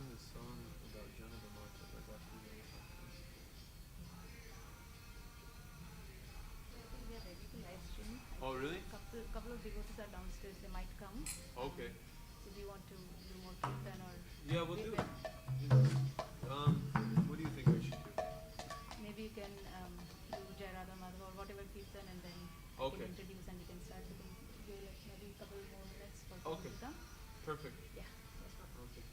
sing the song about Janabamata right after you. I think we are ready to live stream. Oh, really? Couple of devotees are downstairs. They might come. Okay. So do you want to do more kirtan or? Yeah, we'll do it. What do you think I should do? Maybe you can do Jai Radha Madhava or whatever kirtan, and then I can introduce and we can start. We can give like maybe a couple more minutes for kirtan. Perfect. Yeah. That's perfect.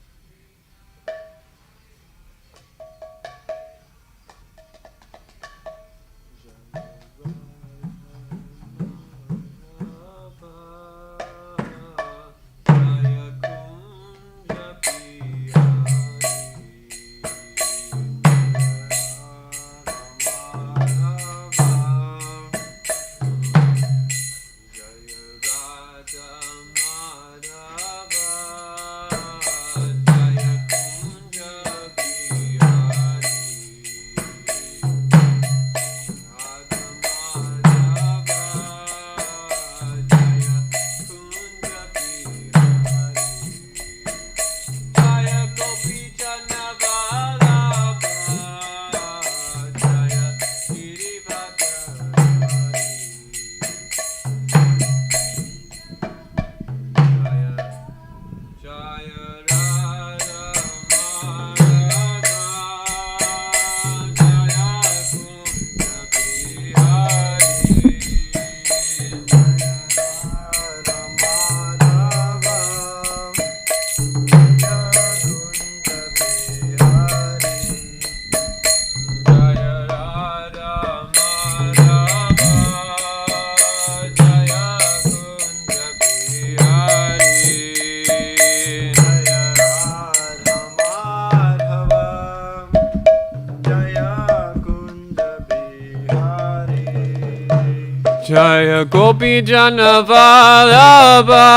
Jaya Gopi Jana Vallabha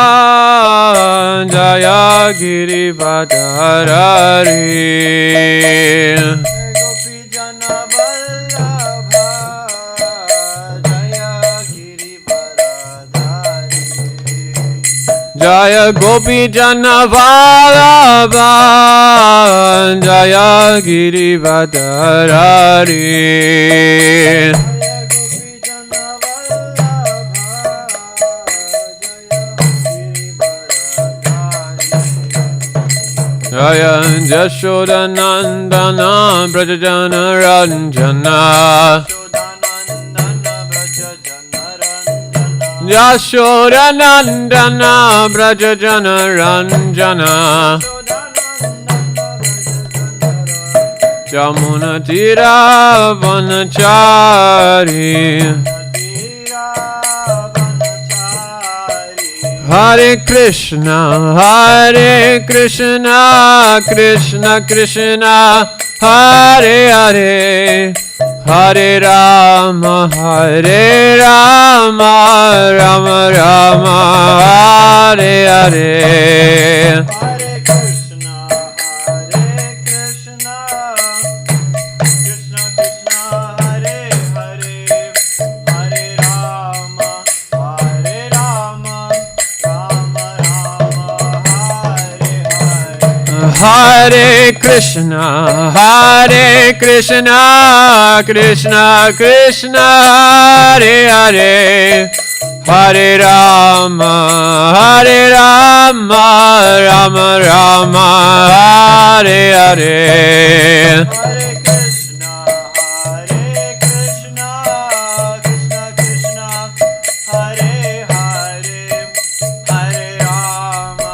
Jaya Girivadharari Gopi Jana Vallabha Jaya Girivadharari Jaya Gopi Jana Vallabha Jaya Girivadharari Jaya Jashoda Nandana Brajajana Ranjana Jashoda Nandana Brajajana Ranjana Jamuna Tira Vanachari Hare Krishna, Krishna Krishna, Hare Hare, Hare Rama, Rama Rama, Hare Hare. Hare Krishna, Krishna Krishna, Hare Hare, Hare Rama, Rama Rama, Hare Hare. Hare Krishna, Krishna Krishna, Hare Hare, Hare Rama,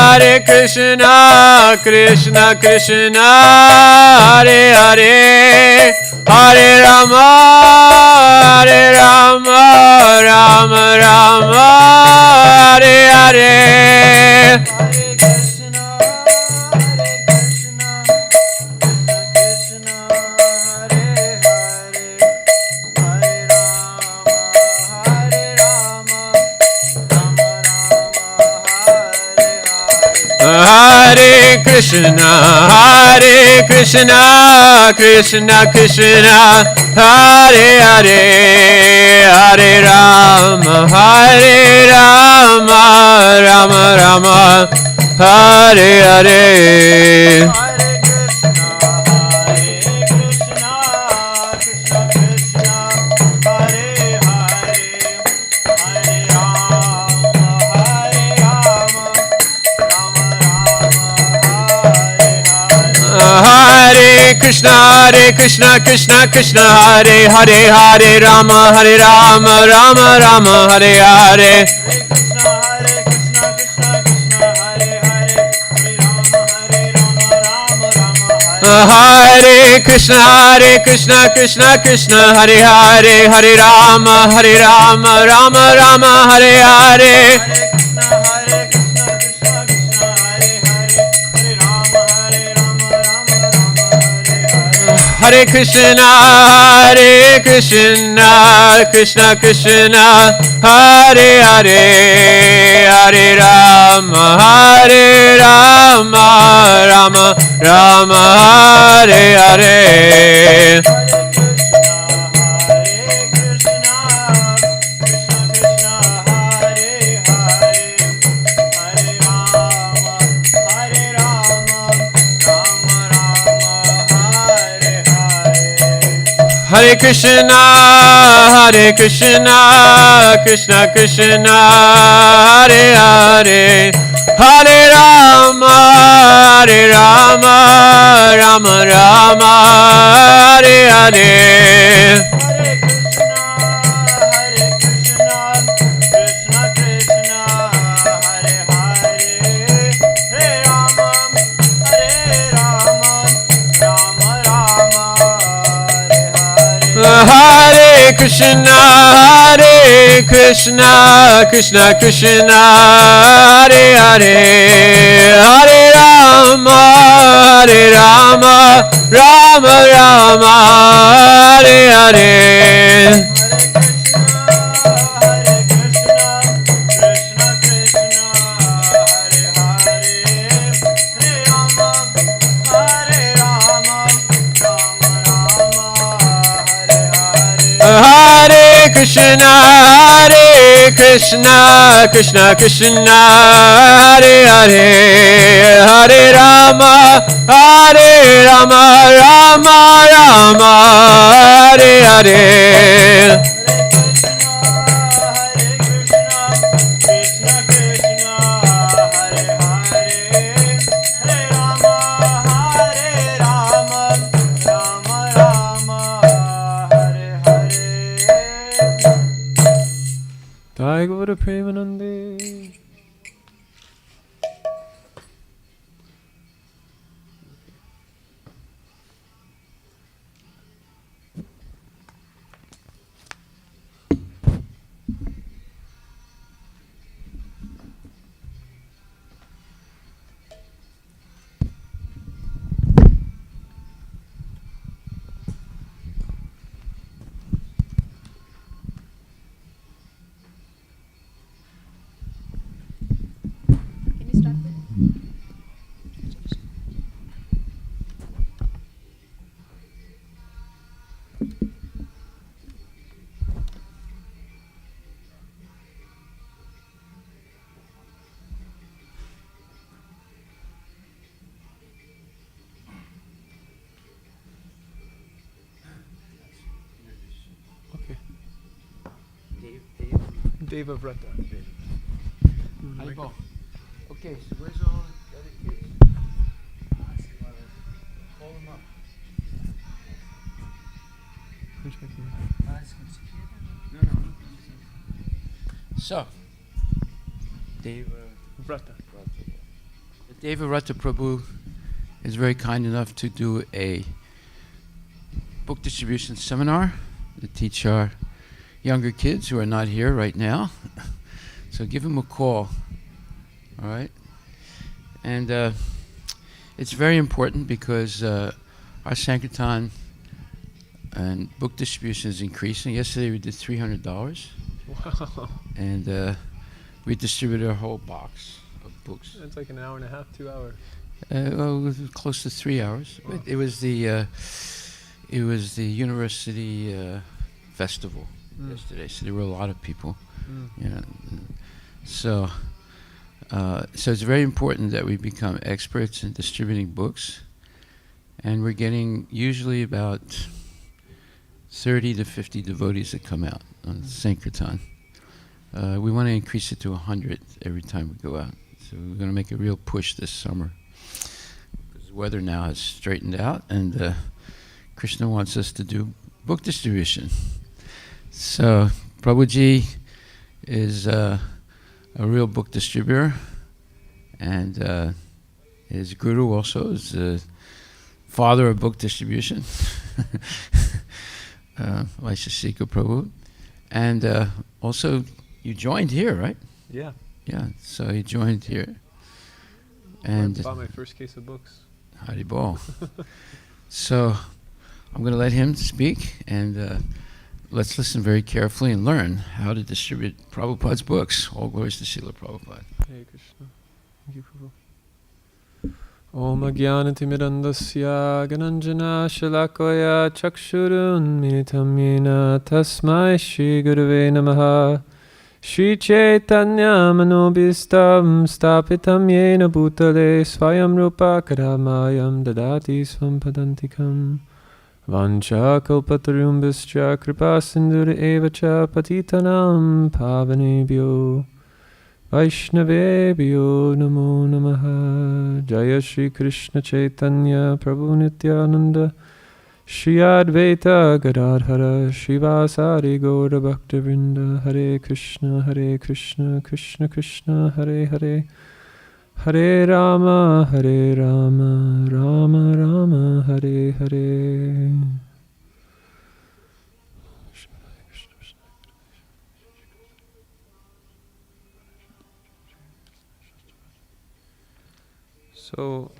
Hare Krishna, Krishna Krishna, Hare Hare, Hare Rama, Rama Rama, Hare Hare. Hare Krishna, Krishna, Krishna Krishna, Hare Hare, Hare Rama, Rama Rama, Hare Hare. Hare Krishna, Krishna Krishna, Hare Hare, Hare Rama, Rama Rama, Hare Hare. Hare Krishna, Krishna Krishna, Hare Hare, Hare Rama, Rama Rama, Hare Hare. Hare Krishna, Krishna Krishna, Hare Hare, Hare Rama, Rama Rama, Hare Hare. Hare Krishna, Krishna Krishna, Hare Hare, Hare Rama, Rama Rama, Hare Hare. Hare Krishna, Krishna Krishna, Hare Hare, Hare Rama, Rama Rama, Hare Hare. Hare Krishna, Krishna Krishna, Hare Hare, Hare Rama, Rama Rama, Hare Hare. Jai Guru Premanande. Can you start with? Okay. Devavrata. Okay, so where's all the other kids? Call them up. No. So, Devavrata Prabhu is very kind enough to do a book distribution seminar to teach our younger kids who are not here right now. So give him a call. All right, and it's very important because our Sankirtan and book distribution is increasing. Yesterday we did $300. Wow. And we distributed a whole box of books. That's like an hour and a half, 2 hours. Well, it was close to 3 hours. But it was the university festival yesterday, so there were a lot of people. You know, so it's very important that we become experts in distributing books, and we're getting usually about 30 to 50 devotees that come out on Sankirtan. We want to increase it to 100 every time we go out. So we're going to make a real push this summer. Because the weather now has straightened out, and Krishna wants us to do book distribution. So Prabhuji is a real book distributor, and his guru also is the father of book distribution, Vaisheshika Prabhu. And also, you joined here, right? Yeah. Yeah, so he joined here. And I bought my first case of books. Haribol. So I'm going to let him speak, and let's listen very carefully and learn how to distribute Prabhupada's books. All glories to Srila Prabhupada. Hare Krishna. Thank you, Prabhu. Om Agyanatimirandasya Gananjana Shalakoya Chakshurun Militam Yena Tasmai Shri Gurave Namaha Shri Chaitanya Manobhistam Stapitam Yena Bhutale Swayam Rupa Kadamayam Dadati Swam Padantikam Vancha Kalpatarumbhischa Kripa Sindhura Evacha Patitanam Pavanebhyo Vaishnavebhyo Namo Namaha Jaya Shri Krishna Chaitanya Prabhu Nityananda Shri Advaita Gadadhara Shivasari Gaura Bhaktivinoda Hare Krishna Krishna Krishna Hare Hare Hare Rama Rama Rama Hare Hare. So,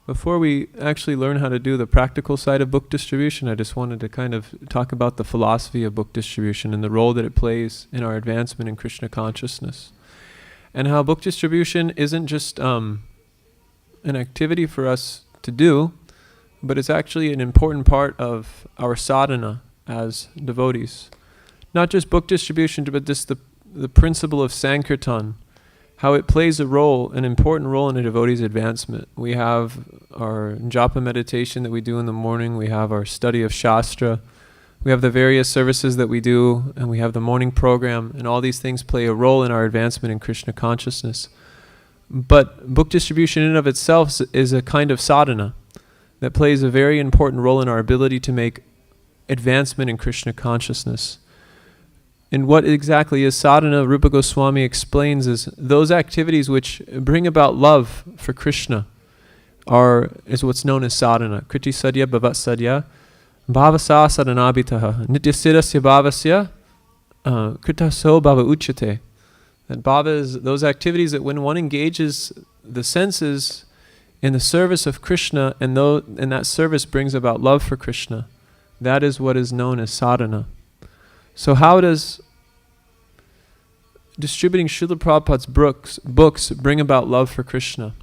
before we actually learn how to do the practical side of book distribution, I just wanted to kind of talk about the philosophy of book distribution and the role that it plays in our advancement in Krishna consciousness. And how book distribution isn't just an activity for us to do, but it's actually an important part of our sadhana as devotees. Not just book distribution, but just the principle of Sankirtan, how it plays an important role in a devotee's advancement. We have our japa meditation that we do in the morning, we have our study of Shastra, we have the various services that we do, and we have the morning program, and all these things play a role in our advancement in Krishna consciousness. But book distribution in and of itself is a kind of sadhana that plays a very important role in our ability to make advancement in Krishna consciousness. And what exactly is sadhana, Rupa Goswami explains, is those activities which bring about love for Krishna is what's known as sadhana. Kriti sadhya bhavat sadhya bhavasa sadhanabhitaha nityasirasya bhavasya kritaso bhava uchyate. That bhava is those activities that when one engages the senses in the service of Krishna, and that service brings about love for Krishna, that is what is known as sadhana. So how does distributing Srila Prabhupada's books bring about love for Krishna?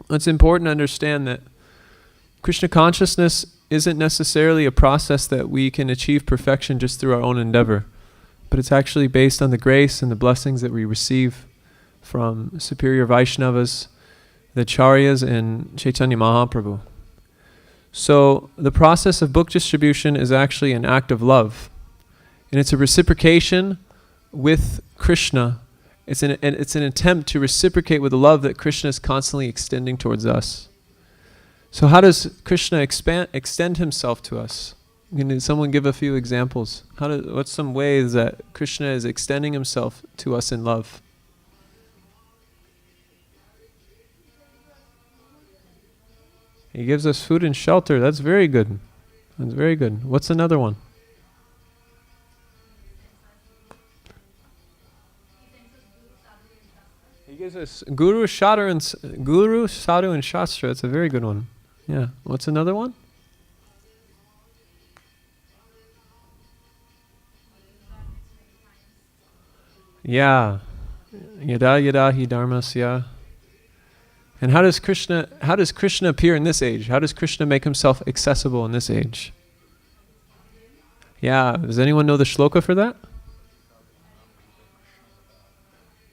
It's important to understand that Krishna consciousness isn't necessarily a process that we can achieve perfection just through our own endeavor, but it's actually based on the grace and the blessings that we receive from superior Vaishnavas, the Acharyas, and Chaitanya Mahaprabhu. So the process of book distribution is actually an act of love. And it's a reciprocation with Krishna. It's an attempt to reciprocate with the love that Krishna is constantly extending towards us. So how does Krishna extend himself to us? Can someone give a few examples? What's some ways that Krishna is extending himself to us in love? He gives us food and shelter. That's very good. That's very good. What's another one? He gives us Guru, Sadhu, and Shastra. That's a very good one. Yeah. What's another one? Yeah. Yada yada hi dharmasya And how does Krishna appear in this age? How does Krishna make himself accessible in this age? Yeah, does anyone know the shloka for that?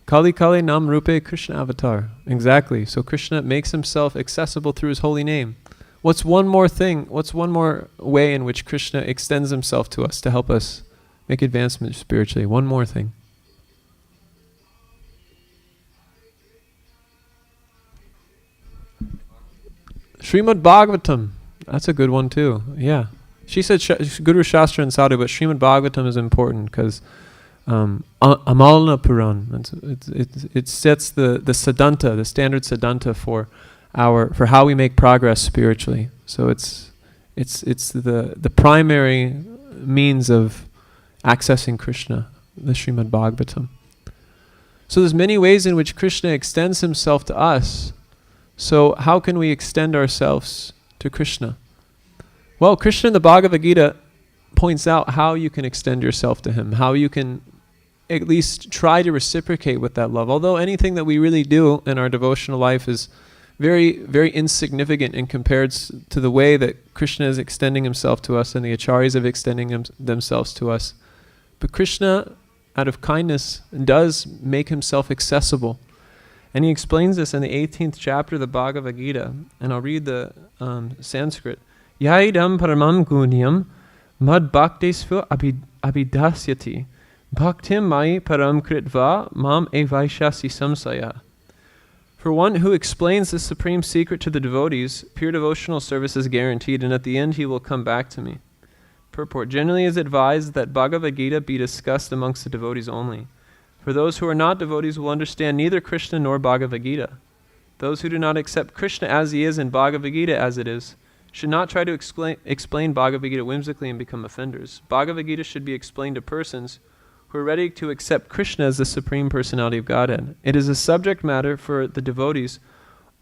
Kali Kali Nam Rupe Krishna Avatar. Exactly. So Krishna makes himself accessible through his holy name. What's one more way in which Krishna extends himself to us to help us make advancement spiritually? One more thing. Srimad Bhagavatam. That's a good one too. Yeah. She said Guru Shastra and Sadhu, but Srimad Bhagavatam is important because Amalna Puran. It sets the Siddhanta, the standard Siddhanta for how we make progress spiritually. So it's the primary means of accessing Krishna, the Srimad Bhagavatam. So there's many ways in which Krishna extends himself to us. So how can we extend ourselves to Krishna? Well, Krishna in the Bhagavad Gita points out how you can extend yourself to him, how you can at least try to reciprocate with that love. Although anything that we really do in our devotional life is very, very insignificant in compared to the way that Krishna is extending himself to us and the acharyas of extending themselves to us. But Krishna, out of kindness, does make himself accessible. And he explains this in the 18th chapter of the Bhagavad Gita. And I'll read the Sanskrit. Yaidam paramam gunyam mad bhaktesva abhidasyati bhaktim mai param kritva mam evaishasi samsaya. For one who explains the supreme secret to the devotees, pure devotional service is guaranteed, and at the end he will come back to me. Purport. Generally it is advised that Bhagavad Gita be discussed amongst the devotees only. For those who are not devotees will understand neither Krishna nor Bhagavad Gita. Those who do not accept Krishna as he is and Bhagavad Gita as it is should not try to explain Bhagavad Gita whimsically and become offenders. Bhagavad Gita should be explained to persons who are ready to accept Krishna as the Supreme Personality of Godhead. It is a subject matter for the devotees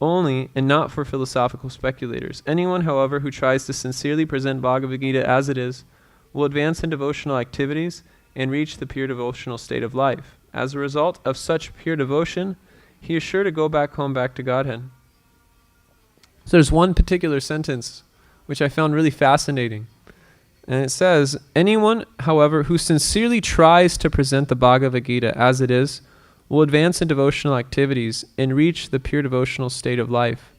only and not for philosophical speculators. Anyone, however, who tries to sincerely present Bhagavad Gita as it is will advance in devotional activities and reach the pure devotional state of life. As a result of such pure devotion, he is sure to go back home, back to Godhead. So there's one particular sentence which I found really fascinating. And it says, anyone, however, who sincerely tries to present the Bhagavad Gita as it is, will advance in devotional activities and reach the pure devotional state of life.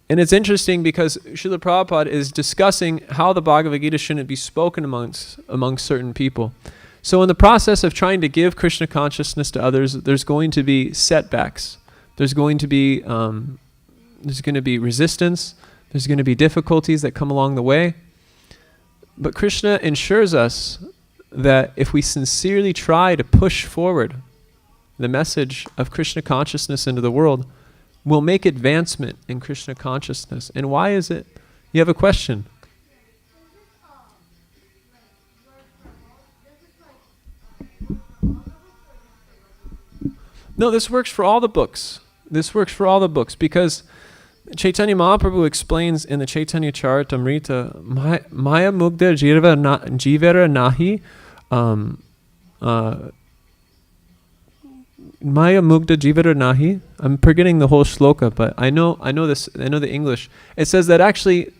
And it's interesting because Srila Prabhupada is discussing how the Bhagavad Gita shouldn't be spoken amongst certain people. So in the process of trying to give Krishna consciousness to others, there's going to be setbacks. There's going to be resistance. There's going to be difficulties that come along the way. But Krishna ensures us that if we sincerely try to push forward the message of Krishna consciousness into the world, we'll make advancement in Krishna consciousness. And why is it? You have a question? No, this works for all the books. This works for all the books because Chaitanya Mahaprabhu explains in the Chaitanya Charitamrita, Maya Mugdha Jivera Nahi, Maya Mugdha Jivera Nahi. I'm forgetting the whole shloka, but I know the English. It says that actually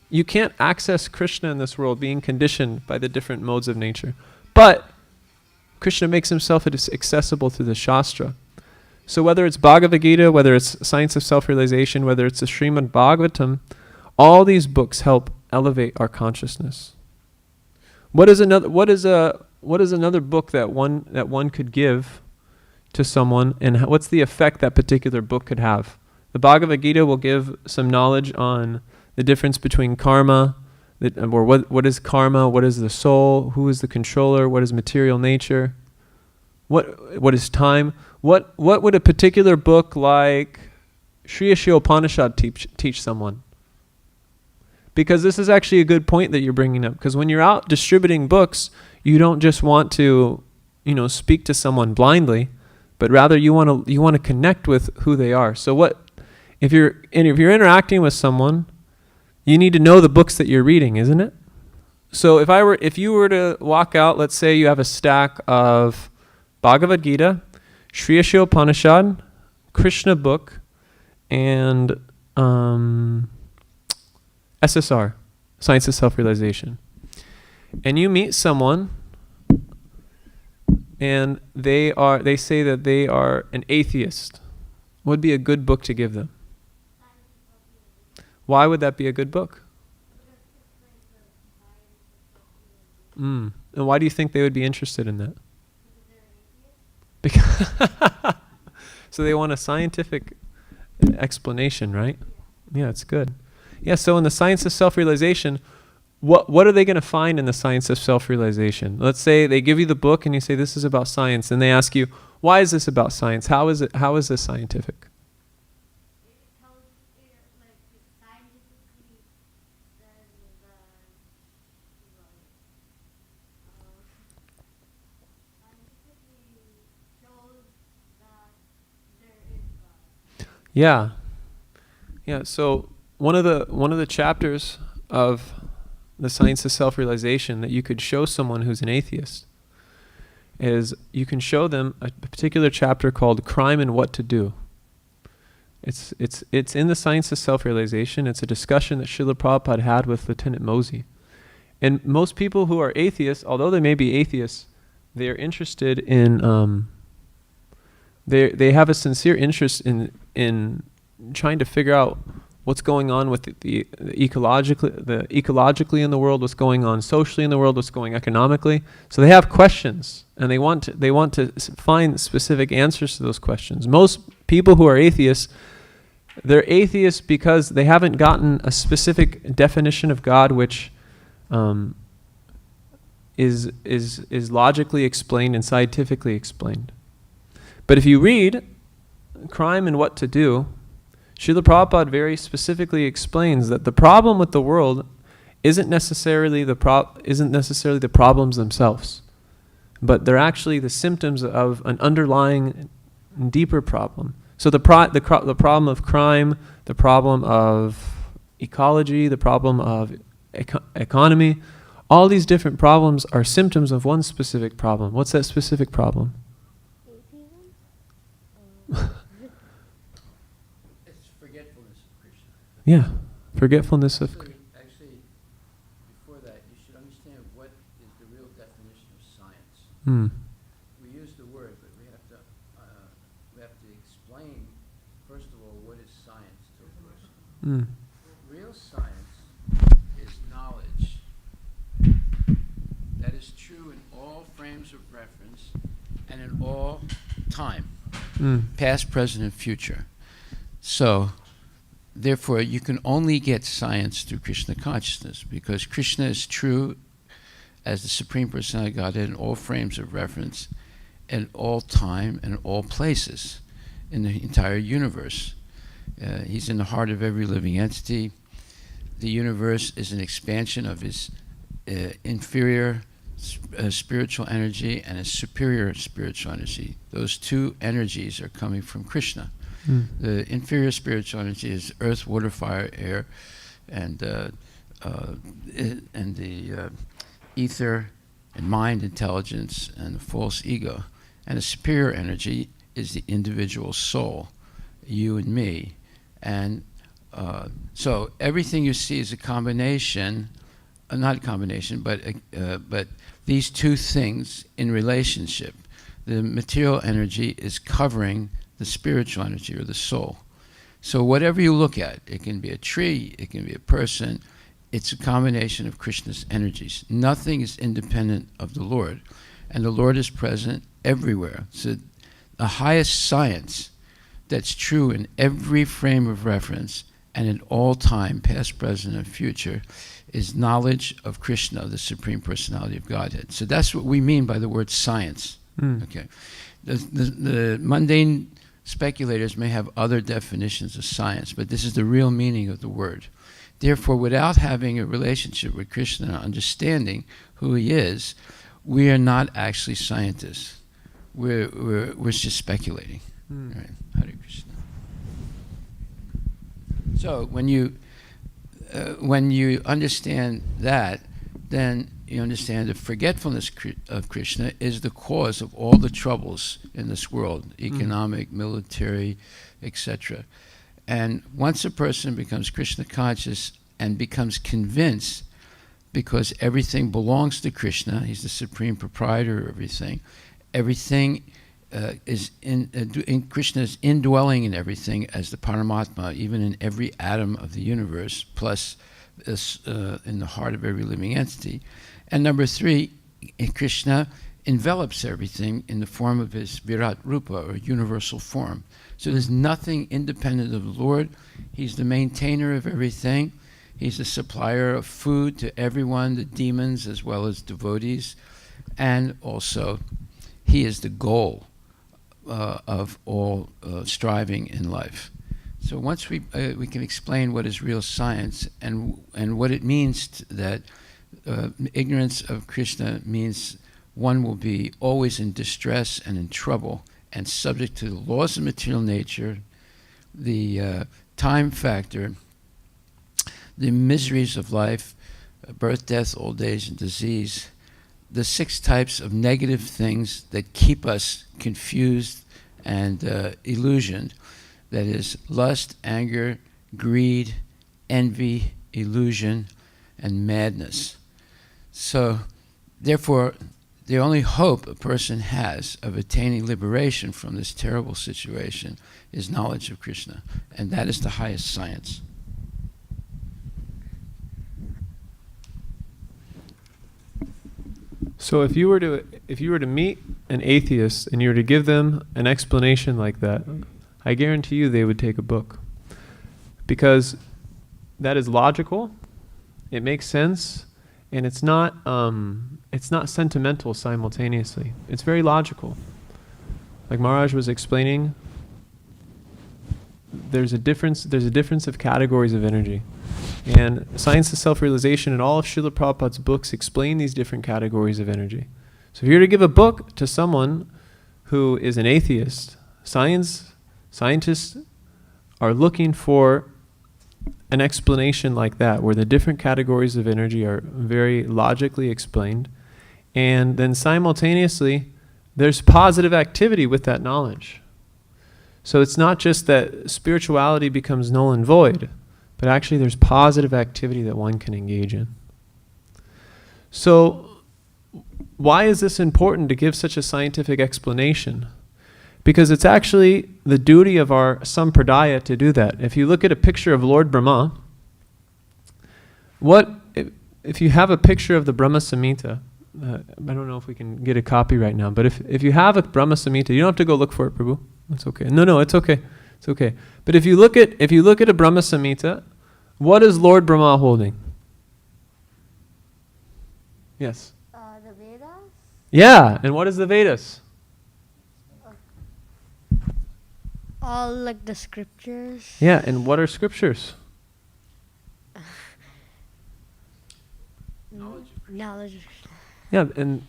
you can't access Krishna in this world being conditioned by the different modes of nature. But Krishna makes himself accessible through the Shastra. So whether it's Bhagavad Gita, whether it's Science of Self-Realization, whether it's the Srimad Bhagavatam, all these books help elevate our consciousness. What is another book that one could give to someone, and what's the effect that particular book could have? The Bhagavad Gita will give some knowledge on the difference between karma, or what is karma, what is the soul, who is the controller, what is material nature, what is time. What would a particular book like Sri Upanishad teach someone? Because this is actually a good point that you're bringing up. Because when you're out distributing books, you don't just want to, speak to someone blindly, but rather you want to connect with who they are. So if you're interacting with someone, you need to know the books that you're reading, isn't it? So if you were to walk out, let's say you have a stack of Bhagavad Gita, Sri Upanishad, Krishna book, and SSR, Science of Self-Realization. And you meet someone and they say that they are an atheist. What would be a good book to give them? Why would that be a good book? And why do you think they would be interested in that? Because so they want a scientific explanation, right? Yeah, it's good. Yeah, so in the Science of Self-Realization, what are they going to find in the Science of Self-Realization? Let's say they give you the book and you say this is about science, and they ask you, why is this about science? How is this scientific? Yeah. Yeah, so one of the chapters of the Science of Self-Realization that you could show someone who's an atheist is you can show them a particular chapter called Crime and What to Do. It's in the Science of Self-Realization. It's a discussion that Srila Prabhupada had with Lieutenant Mosey. And most people who are atheists, although they may be atheists, they're interested in they have a sincere interest in trying to figure out what's going on with the ecologically in the world, what's going on socially in the world, what's going economically. So they have questions, and they want to find specific answers to those questions. Most people who are atheists, they're atheists because they haven't gotten a specific definition of God, which is logically explained and scientifically explained. But if you read Crime and What to Do, Srila Prabhupada very specifically explains that the problem with the world isn't necessarily the problems themselves, but they're actually the symptoms of an underlying deeper problem. So the problem of crime, the problem of ecology, the problem of economy, all these different problems are symptoms of one specific problem. What's that specific problem? It's forgetfulness of Krishna. Yeah, forgetfulness of. Actually, before that, you should understand what is the real definition of science. We use the word, but we have to explain first of all what is science to a person. Real science is knowledge that is true in all frames of reference and in all time. Past, present, and future. So, therefore, you can only get science through Krishna consciousness, because Krishna is true as the Supreme Personality of Godhead in all frames of reference, in all time, and all places in the entire universe. He's in the heart of every living entity. The universe is an expansion of his inferior spiritual energy and a superior spiritual energy. Those two energies are coming from Krishna. The inferior spiritual energy is earth, water, fire, air, and the ether, and mind, intelligence, and the false ego. And the superior energy is the individual soul, you and me. And so everything you see is a combination, not a combination, but these two things in relationship. The material energy is covering the spiritual energy or the soul. So whatever you look at, it can be a tree, it can be a person, it's a combination of Krishna's energies. Nothing is independent of the Lord, and the Lord is present everywhere. So the highest science that's true in every frame of reference and in all time, past, present, and future, is knowledge of Krishna, the Supreme Personality of Godhead. So that's what we mean by the word science. Okay, the mundane speculators may have other definitions of science, but this is the real meaning of the word. Therefore, without having a relationship with Krishna and understanding who he is, we are not actually scientists. We're just speculating. Right? Hare Krishna. So when you understand that, then you understand the forgetfulness of Krishna is the cause of all the troubles in this world, economic, military, etc. And once a person becomes Krishna conscious and becomes convinced, because everything belongs to Krishna, he's the supreme proprietor of everything, everything is in Krishna's indwelling in everything as the Paramatma, even in every atom of the universe, plus in the heart of every living entity. And number three, Krishna envelops everything in the form of his Virat Rupa, or universal form. So there's nothing independent of the Lord. He's the maintainer of everything. He's the supplier of food to everyone, the demons as well as devotees. And also, he is the goal of all striving in life. So once we can explain what is real science and what it means that ignorance of Krishna means one will be always in distress and in trouble and subject to the laws of material nature, the time factor, the miseries of life, birth, death, old age, and disease, the 6 types of negative things that keep us confused and illusioned. That is lust, anger, greed, envy, illusion, and madness. So, therefore, the only hope a person has of attaining liberation from this terrible situation is knowledge of Krishna, and that is the highest science. So if you were to meet an atheist and you were to give them an explanation like that, I guarantee you they would take a book, because that is logical, it makes sense, and it's not sentimental simultaneously. It's very logical. Like Maharaj was explaining, there's a difference of categories of energy. And Science of Self-Realization and all of Srila Prabhupada's books explain these different categories of energy. So if you were to give a book to someone who is an atheist, scientists are looking for an explanation like that, where the different categories of energy are very logically explained, and then simultaneously there's positive activity with that knowledge. So it's not just that spirituality becomes null and void, but actually there's positive activity that one can engage in. So why is this important to give such a scientific explanation? Because it's actually the duty of our sampradaya to do that. If you look at a picture of Lord Brahma, if you have a picture of the Brahma Samhita, I don't know if we can get a copy right now, but if you have a Brahma Samhita, you don't have to go look for it, Prabhu. It's okay. No, it's okay. It's okay. But if you look at a Brahma Samhita, what is Lord Brahma holding? Yes. The Vedas? Yeah, and what is the Vedas? All like the scriptures. Yeah, and what are scriptures? Knowledge. Yeah, and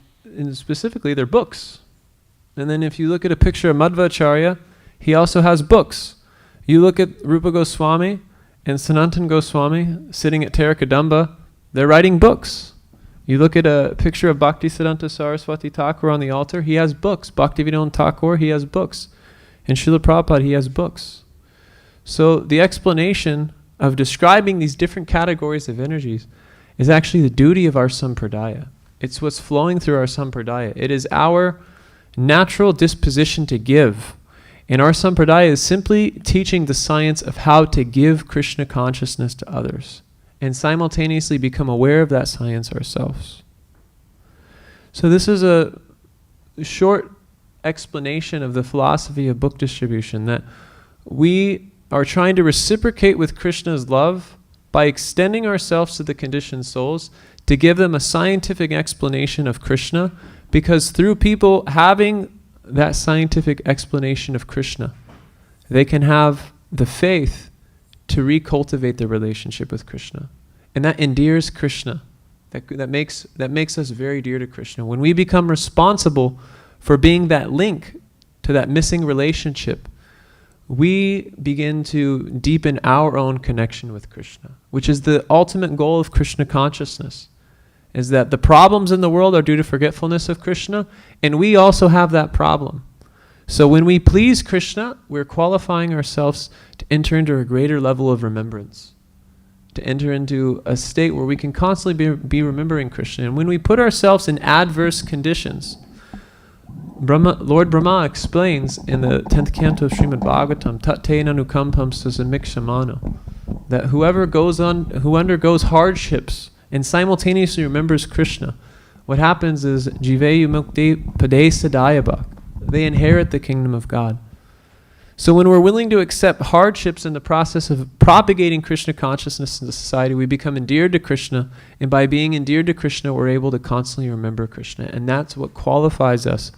specifically they're books. And then if you look at a picture of Madhvacharya, he also has books. You look at Rupa Goswami and Sanatan Goswami sitting at Terakadamba, they're writing books. You look at a picture of Bhaktisiddhanta Saraswati Thakur on the altar, he has books. Bhaktivedanta Thakur, he has books. And Srila Prabhupada, he has books. So the explanation of describing these different categories of energies is actually the duty of our sampradaya. It's what's flowing through our sampradaya. It is our natural disposition to give. And our sampradaya is simply teaching the science of how to give Krishna consciousness to others and simultaneously become aware of that science ourselves. So this is a short explanation of the philosophy of book distribution, that we are trying to reciprocate with Krishna's love by extending ourselves to the conditioned souls to give them a scientific explanation of Krishna, because through people having that scientific explanation of Krishna, they can have the faith to recultivate their relationship with Krishna. And that endears Krishna. That makes us very dear to Krishna. When we become responsible for being that link to that missing relationship, we begin to deepen our own connection with Krishna, which is the ultimate goal of Krishna consciousness, is that the problems in the world are due to forgetfulness of Krishna, and we also have that problem. So when we please Krishna, we're qualifying ourselves to enter into a greater level of remembrance, to enter into a state where we can constantly be remembering Krishna. And when we put ourselves in adverse conditions, Lord Brahma explains in the 10th canto of Srimad Bhagavatam, Tate nanukampam sasamikshamano, that who undergoes hardships and simultaneously remembers Krishna, what happens is jiveyu mukti pade sadayabha. They inherit the kingdom of God. So when we're willing to accept hardships in the process of propagating Krishna consciousness in the society, we become endeared to Krishna, and by being endeared to Krishna, we're able to constantly remember Krishna, and that's what qualifies us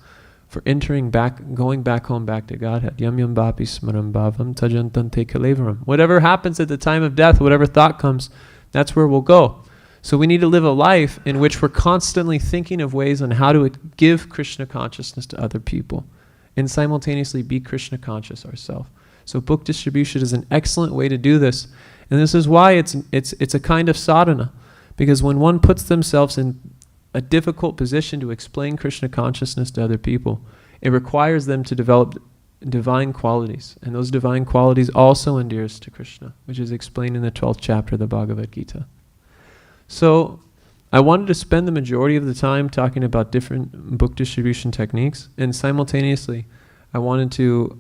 for going back home, back to Godhead. Yam yam vapi smaram bhavam tajantante kalevaram. Whatever happens at the time of death, whatever thought comes, that's where we'll go. So we need to live a life in which we're constantly thinking of ways on how to give Krishna consciousness to other people and simultaneously be Krishna conscious ourselves. So book distribution is an excellent way to do this. And this is why it's a kind of sadhana. Because when one puts themselves in a difficult position to explain Krishna consciousness to other people, it requires them to develop divine qualities. And those divine qualities also endears to Krishna, which is explained in the 12th chapter of the Bhagavad Gita. So I wanted to spend the majority of the time talking about different book distribution techniques, and simultaneously I wanted to,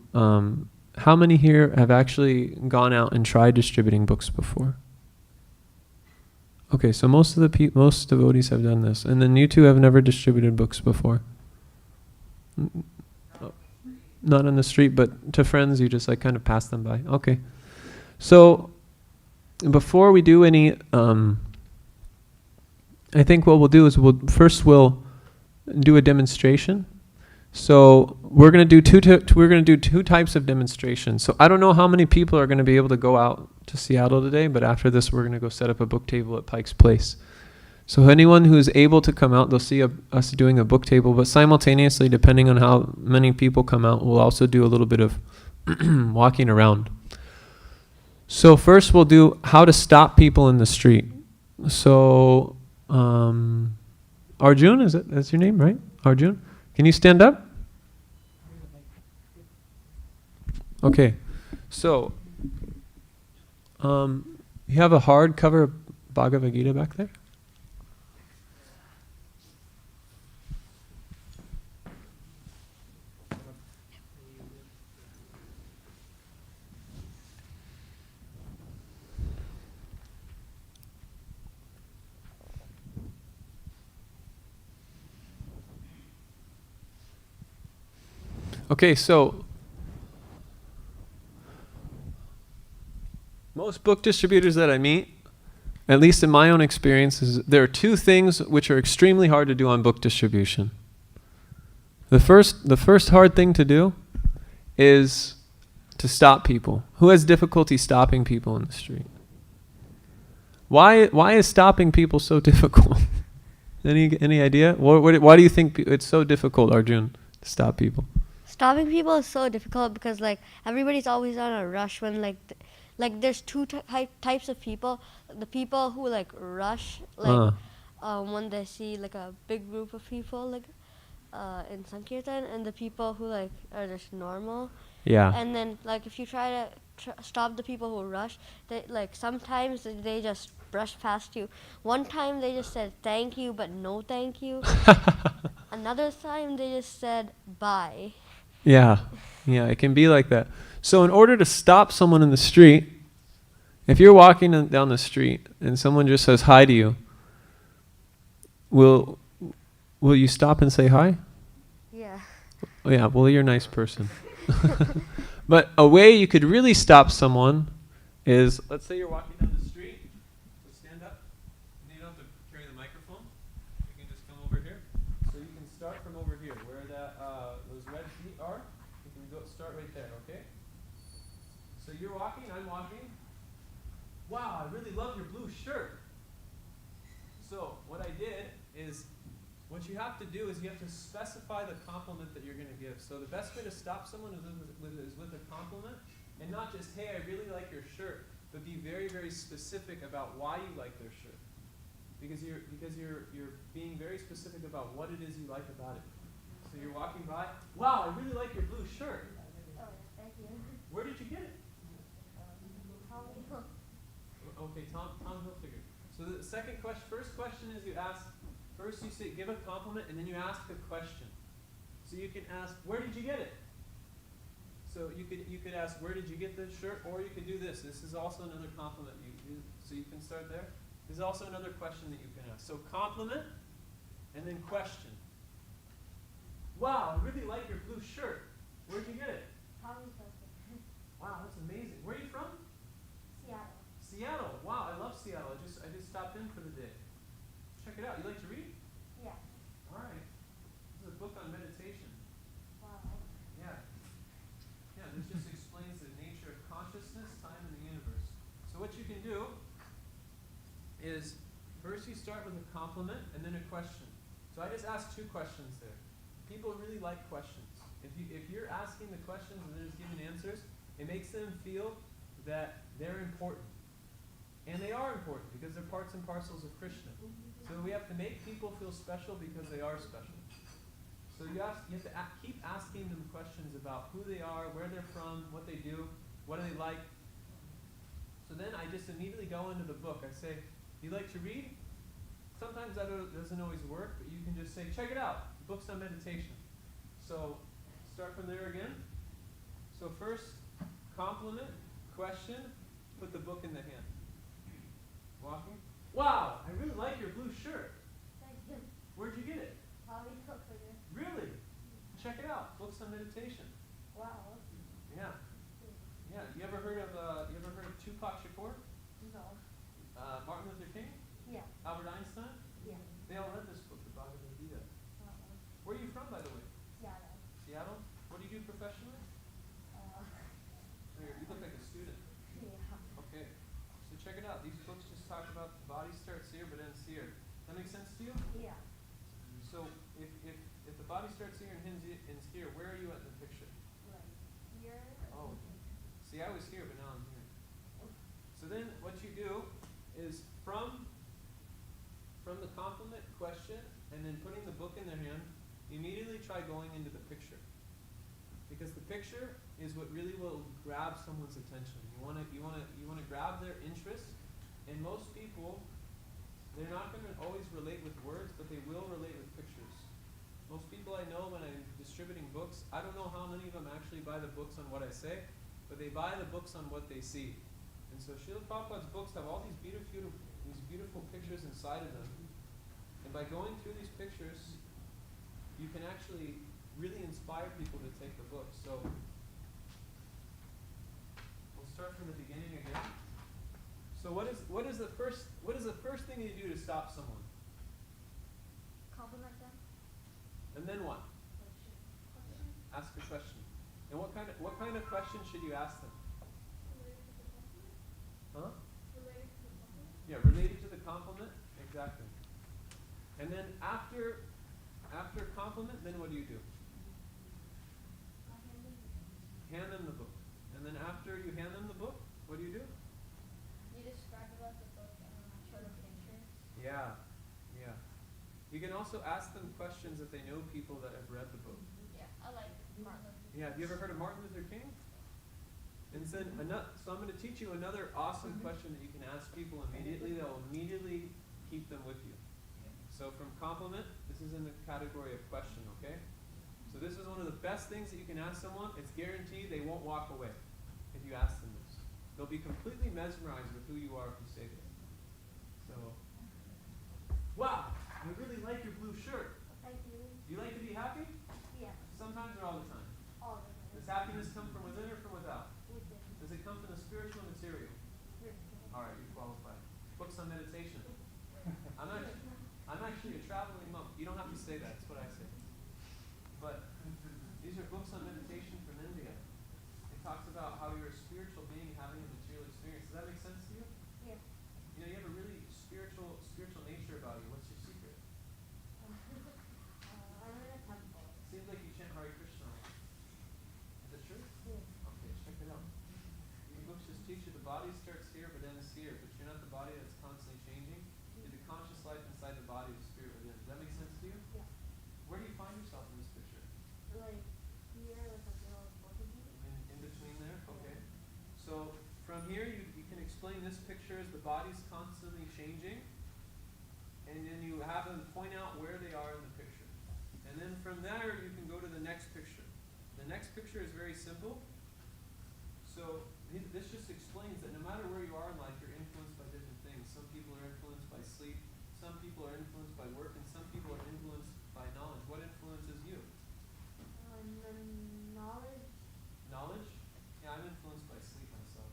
how many here have actually gone out and tried distributing books before? Okay, so most devotees have done this, and then you two have never distributed books before. Not on the street, but to friends, you just like kind of pass them by. Okay, so before we do any, I think what we'll do is we'll do a demonstration. So we're going to do two types of demonstrations. So I don't know how many people are going to be able to go out to Seattle today, but after this we're going to go set up a book table at Pike's Place. So anyone who's able to come out, they'll see us doing a book table, but simultaneously, depending on how many people come out, we'll also do a little bit of walking around. So first we'll do how to stop people in the street. So Arjun, that's your name, right? Arjun? Can you stand up? Okay. So, you have a hardcover Bhagavad Gita back there? Okay, so most book distributors that I meet, at least in my own experiences, there are two things which are extremely hard to do on book distribution. The first hard thing to do is to stop people. Who has difficulty stopping people in the street? Why is stopping people so difficult? Any idea? Why do you think it's so difficult, Arjun, to stop people? Stopping people is so difficult because like everybody's always on a rush when like there's two types of people. The people who like rush when they see like a big group of people like in Sankirtan, and the people who like are just normal. Yeah. And then like if you try to stop the people who rush, they like sometimes they just brush past you. One time they just said thank you but no thank you. Another time they just said bye. Yeah, it can be like that. So in order to stop someone in the street, if you're walking down the street and someone just says hi to you, will you stop and say hi? Yeah. Oh, yeah, well, you're a nice person. But a way you could really stop someone is, let's say you're walking down the street, so stand up, and you don't have to carry the microphone. You can just come over here. So you can start from over here, where those red feet are. You can start right there, okay? So you're walking, I'm walking. Wow, I really love your blue shirt. So what I did is, what you have to do is you have to specify the compliment that you're going to give. So the best way to stop someone is with a compliment, and not just, hey, I really like your shirt, but be very, very specific about why you like their shirt. Because you're being very specific about what it is you like about it. So you're walking by. Wow, I really like your blue shirt. Oh, thank you. Where did you get it? Tommy. Okay, Tom Hilfiger. So the second question, first question is you ask, first you say, give a compliment, and then you ask a question. So you can ask, where did you get it? So you could ask, where did you get this shirt? Or you could do this. This is also another compliment. So you can start there. There's also another question that you can ask. So compliment, and then question. Wow, I really like your blue shirt. Where'd you get it? Tommy. Wow, that's amazing. Where are you from? Seattle. Seattle. Wow, I love Seattle. I just stopped in for the day. Check it out. You like to read? Yeah. All right. This is a book on meditation. Wow. Yeah. Yeah, this just explains the nature of consciousness, time, and the universe. So what you can do is first you start with a compliment and then a question. So I just asked 2 questions there. People really like questions. If you're asking the questions and they're just giving answers, it makes them feel that they're important. And they are important because they're parts and parcels of Krishna. So we have to make people feel special because they are special. So you have to keep asking them questions about who they are, where they're from, what they do, what do they like. So then I just immediately go into the book. I say, do you like to read? Sometimes that doesn't always work, but you can just say, check it out, books on meditation. So start from there again. So first, compliment, question, put the book in the hand. Walking. Wow, I really like your blue shirt. Thank you. Where'd you get it? Tommy Hilfiger. Really? Check it out, books on meditation. Wow. Yeah. Yeah. You ever heard of Tupac Shakur? No. Martin Luther King? Yeah. Albert Einstein? Yeah. They all read this book, the Bhagavad Gita. Where are you from, by the way? Seattle. Seattle? What do you do professionally? You look like a student. Yeah. Okay. So check it out. These books just talk about the body starts here but ends here. That make sense to you? Yeah. So if the body starts here and ends here, where are you at in the picture? Right here. Oh. See, I was here, but now I'm here. So then what you do is from the compliment, question, and then putting the book in their hand, immediately try going into the picture. Because the picture is what really will grab someone's attention. You wanna grab their interest, and most people, they're not gonna always relate with words, but they will relate with pictures. Most people I know when I'm distributing books, I don't know how many of them actually buy the books on what I say, but they buy the books on what they see. And so Srila Prabhupada's books have all these beautiful pictures inside of them. And by going through these pictures, you can actually really inspire people to take the book. So we'll start from the beginning again. So what is the first thing you do to stop someone? Compliment them. And then what? Question. Ask a question. And what kind of question should you ask them? Huh? Related to the compliment. Yeah, related to the compliment. Exactly. And then after compliment, then what do you do? Hand them the book. And then after you hand them the book, what do you do? You describe about the book show them pictures. Yeah. You can also ask them questions if they know people that have read the book. Yeah, I like Martin Luther King. Yeah, have you ever heard of Martin Luther King? And so I'm going to teach you another awesome question that you can ask people immediately that will immediately keep them with you. So from compliment, this is in the category of question, okay? So this is one of the best things that you can ask someone. It's guaranteed they won't walk away if you ask them this. They'll be completely mesmerized with who you are if you say this. So, wow, I really like your blue shirt. Thank you. Do you like to be happy? Yeah. Sometimes or all the time? All of them. Does happiness come from within or from without? Within. Does it come from the spiritual or material? All right, you qualify. Books on meditation. I'm actually a traveling monk. You don't have to say that. That's what I say. But these are books on meditation from India. It talks about how you're a spiritual being having a material experience. Does that make sense to you? Yeah. You know, you have a really spiritual nature about you. What's your secret? I'm in a temple. Seems like you chant Hare Krishna. Is that true? Yeah. Okay, check it out. These books just teach you the body starts here but ends here, but you're not the body that's constantly changing. You're the conscious life inside the body, the spirit within. Does that make sense to you? Yeah. Where do you find yourself in this picture? In between there? Okay. So from here you can explain this picture as the body's constantly changing, and then you have them point out where they are in the picture. And then from there you can go to the next picture. The next picture is very simple. So this just explains that no matter where you are in life, you're influenced by different things. Some people are influenced by sleep, some people are influenced by work, and some people are influenced by knowledge. What influences you? Knowledge. Knowledge? Yeah, I'm influenced by sleep myself.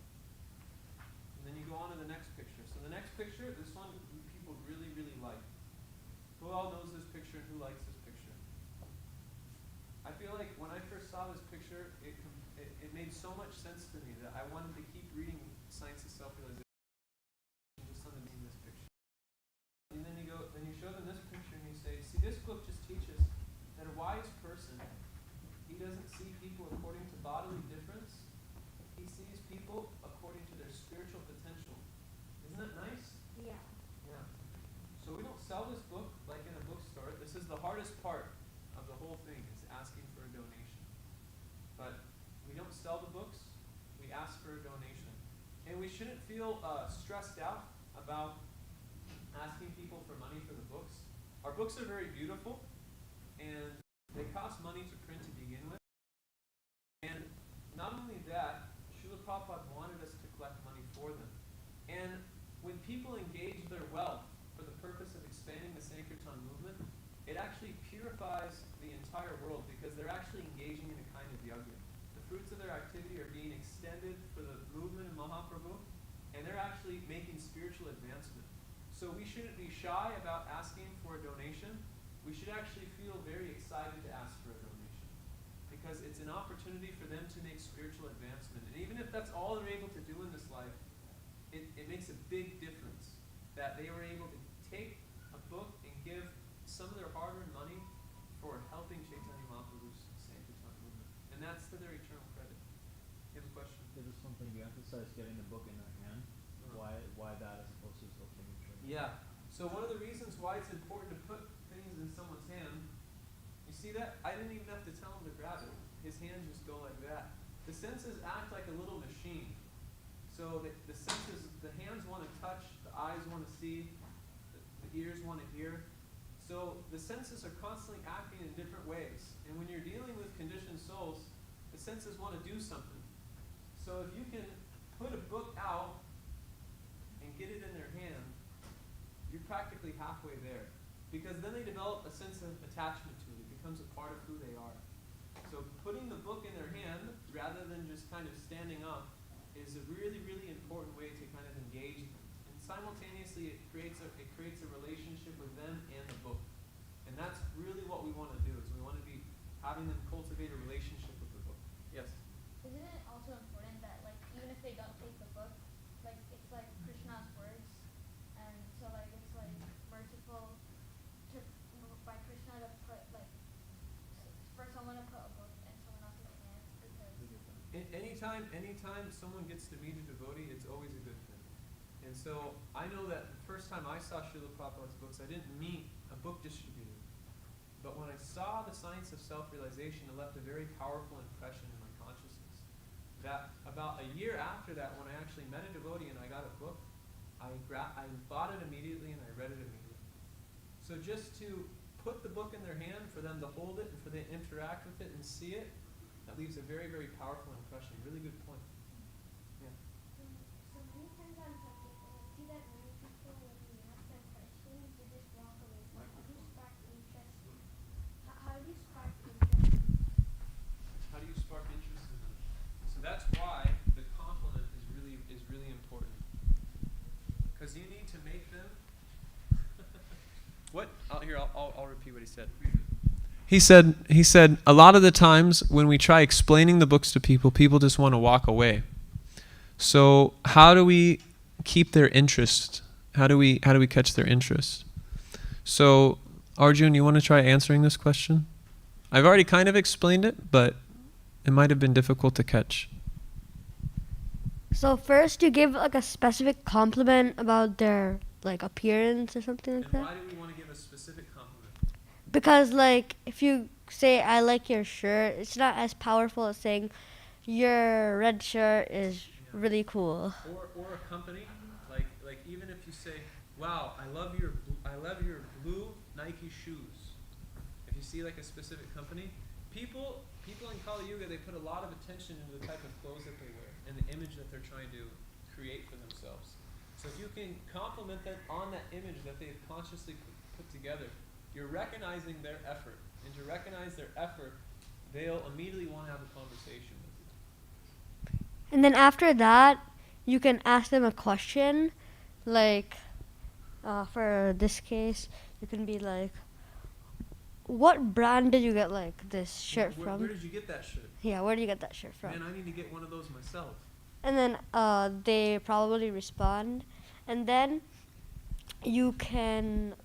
And then you go on to the next picture. So the next picture, this one people really, really like. Who all knows this picture and who likes this picture? I feel like when I first saw this picture, it made so much sense to me that I wanted to keep reading Science of Self-Realization just on this picture. And then you show them this picture and you say, see, this book just teaches that a wise person, he doesn't see people according to bodily difference. He sees people according to their spiritual potential. Isn't that nice? Yeah. Yeah. So we don't sell this book like in a bookstore. This is the hardest part of the whole thing, is asking for a donation. But we don't sell the books, we ask for a donation. And we shouldn't feel stressed out about asking people for money for the books. Our books are very beautiful, and they cost money to print to begin with. And not only that, Srila Prabhupada wanted us to collect money for them. And when people engage their wealth for the purpose of expanding the Sankirtan movement, it actually purifies the entire world, because they're actually engaging in a kind of yajna. The fruits of their activity are being extended for the movement of Mahaprabhu, and they're actually making spiritual advancement. So we shouldn't be shy about asking for a donation. We should actually feel very excited to ask for a donation, because it's an opportunity for them to make spiritual advancement. And even if that's all they're able to do in this life, it makes a big difference that they were able to take a book and give some of their hard-earned money for helping Chaitanya Mahaprabhu's Sankirtan movement. And that's to their eternal credit. You have a question? This is something you emphasize, getting the book in their hand. Why that as opposed to just opening the trade? Yeah. So one of the reasons why it's important to put things in someone's hand, you see that? I didn't even have to tell him to grab it. His hands just go like that. The senses act like a little machine. So the senses, the hands want to touch, the eyes want to see, the ears want to hear. So the senses are constantly acting in different ways. And when you're dealing with conditioned souls, the senses want to do something. So if you can put a book out and get it in their hand, you're practically halfway there. Because then they develop a sense of attachment to it. It becomes a part of who they are. So putting the book in their hand, rather than just kind of standing up, is a really, really important way to kind of engage them. And simultaneously, it creates a relationship with them and the book. And that's really what we want to do, is we want to be having them cultivate a relationship with the book. Yes? Isn't it also important that, like, even if they don't take the book, like, it's like Krishna's words, and so, like, it's like merciful to, by Krishna to put, like, for someone to put a book in someone else's hands, because Anytime someone gets to meet a devotee, it's always a good thing. And so I know that the first time I saw Srila Prabhupada's books, I didn't meet a book distributor. But when I saw the Science of Self-Realization, it left a very powerful impression in my consciousness. That about a year after that, when I actually met a devotee and I got a book, I bought it immediately and I read it immediately. So just to put the book in their hand, for them to hold it and for them to interact with it and see it, that leaves a very, very powerful impression. Really good point. Yeah. so many times on subject, I see that many people, when you ask them questions, they just walk away. So how do you spark interest? How do you spark interest? How do you spark interest in them? So that's why the compliment is really important. Because you need to make them. What? I'll repeat what he said. He said a lot of the times when we try explaining the books to people, people just want to walk away. So how do we keep their interest? How do we catch their interest? So Arjun, you want to try answering this question? I've already kind of explained it, but it might have been difficult to catch. So first you give like a specific compliment about their like appearance or something like that. Why do we want to give a specific compliment? Because like if you say I like your shirt, it's not as powerful as saying your red shirt is really cool. Or a company, like even if you say, "Wow, I love your blue Nike shoes." If you see like a specific company, people in Kali Yuga, they put a lot of attention into the type of clothes that they wear and the image that they're trying to create for themselves. So if you can compliment them on that image that they've consciously put together, you're recognizing their effort. And to recognize their effort, they'll immediately want to have a conversation with you. And then after that, you can ask them a question, like, for this case, you can be like, what brand did you get like this shirt from? Where did you get that shirt? Yeah, where did you get that shirt from? Man, I need to get one of those myself. And then they probably respond, and then you can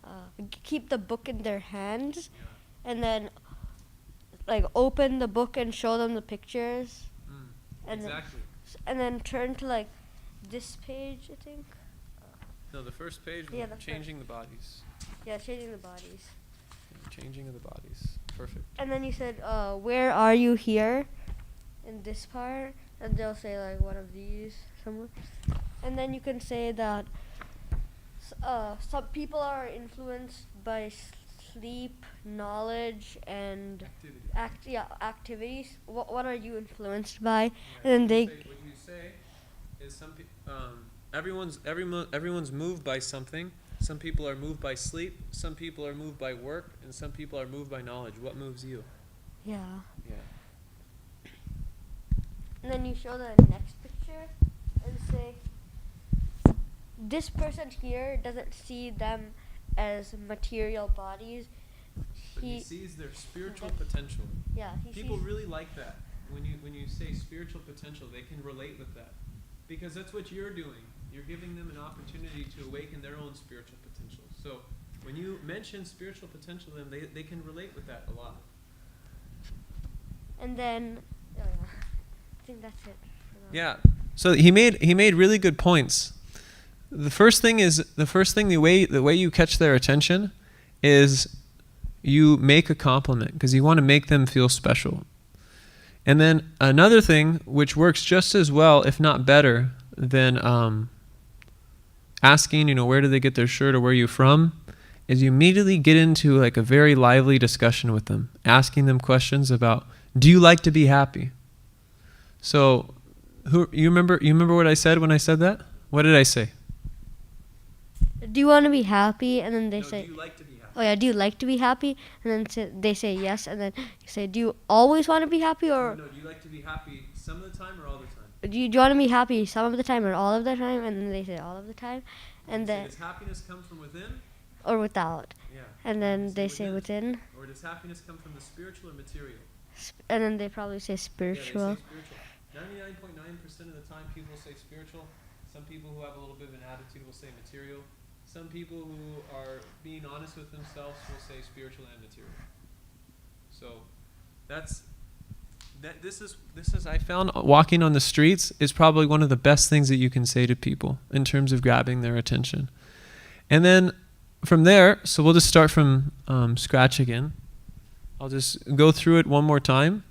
keep the book in their hands, and then like open the book and show them the pictures, and Exactly. and then turn to like this page, I think. No, the first page was Yeah, the changing the bodies. Yeah, changing the bodies. Changing of the bodies. Perfect. And then you said, where are you here? In this part. And they'll say like one of these somewhere. And then you can say that some people are influenced by sleep, knowledge, and activities. What are you influenced by? Yeah, And then they what you say is some people. Everyone's moved by something. Some people are moved by sleep. Some people are moved by work, and some people are moved by knowledge. What moves you? Yeah. Yeah. And then you show the next picture and say, this person here doesn't see them as material bodies. But he sees their spiritual potential. Yeah, People really like that. When you say spiritual potential, they can relate with that. Because that's what you're doing. You're giving them an opportunity to awaken their own spiritual potential. So when you mention spiritual potential to them, they can relate with that a lot. And then, I think that's it. Yeah. So he made really good points. The first thing the way you catch their attention is you make a compliment because you want to make them feel special. And then another thing which works just as well, if not better, than asking, where do they get their shirt or where are you from, is you immediately get into like a very lively discussion with them, asking them questions about, do you like to be happy? So, you remember what I said when I said that? What did I say? Do you want to be happy? And then they say, do you like to be happy? oh yeah, do you like to be happy? And then they say yes. And then you say, do you always want to be happy? Or No, do you like to be happy some of the time or all the time? do you want to be happy some of the time or all of the time? And then they say all of the time. And then, does happiness come from within? or without. Yeah. And then they say within. Or does happiness come from the spiritual or material? And then they probably say Yeah, spiritual. they say spiritual. 99.9% of the time people say spiritual. Some people who have a little bit of an attitude will say material. Some people who are being honest with themselves will say spiritual and material. So this is I found walking on the streets is probably one of the best things that you can say to people in terms of grabbing their attention. And then from there, so we'll just start from scratch again. I'll just go through it one more time,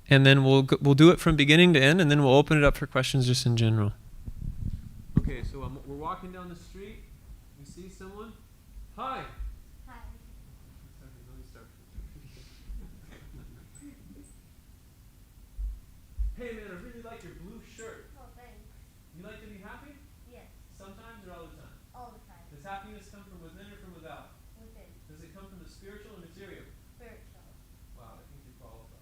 and then we'll do it from beginning to end, and then we'll open it up for questions just in general. Okay, so we're walking down the street. We see someone. Hi. Hi. Let me start. Hey man, I really like your blue shirt. Oh, thanks. You like to be happy? Yes. Sometimes or all the time? All the time. Does happiness come from within or from without? Within. Does it come from the spiritual or material? Spiritual. Wow, I think you qualify.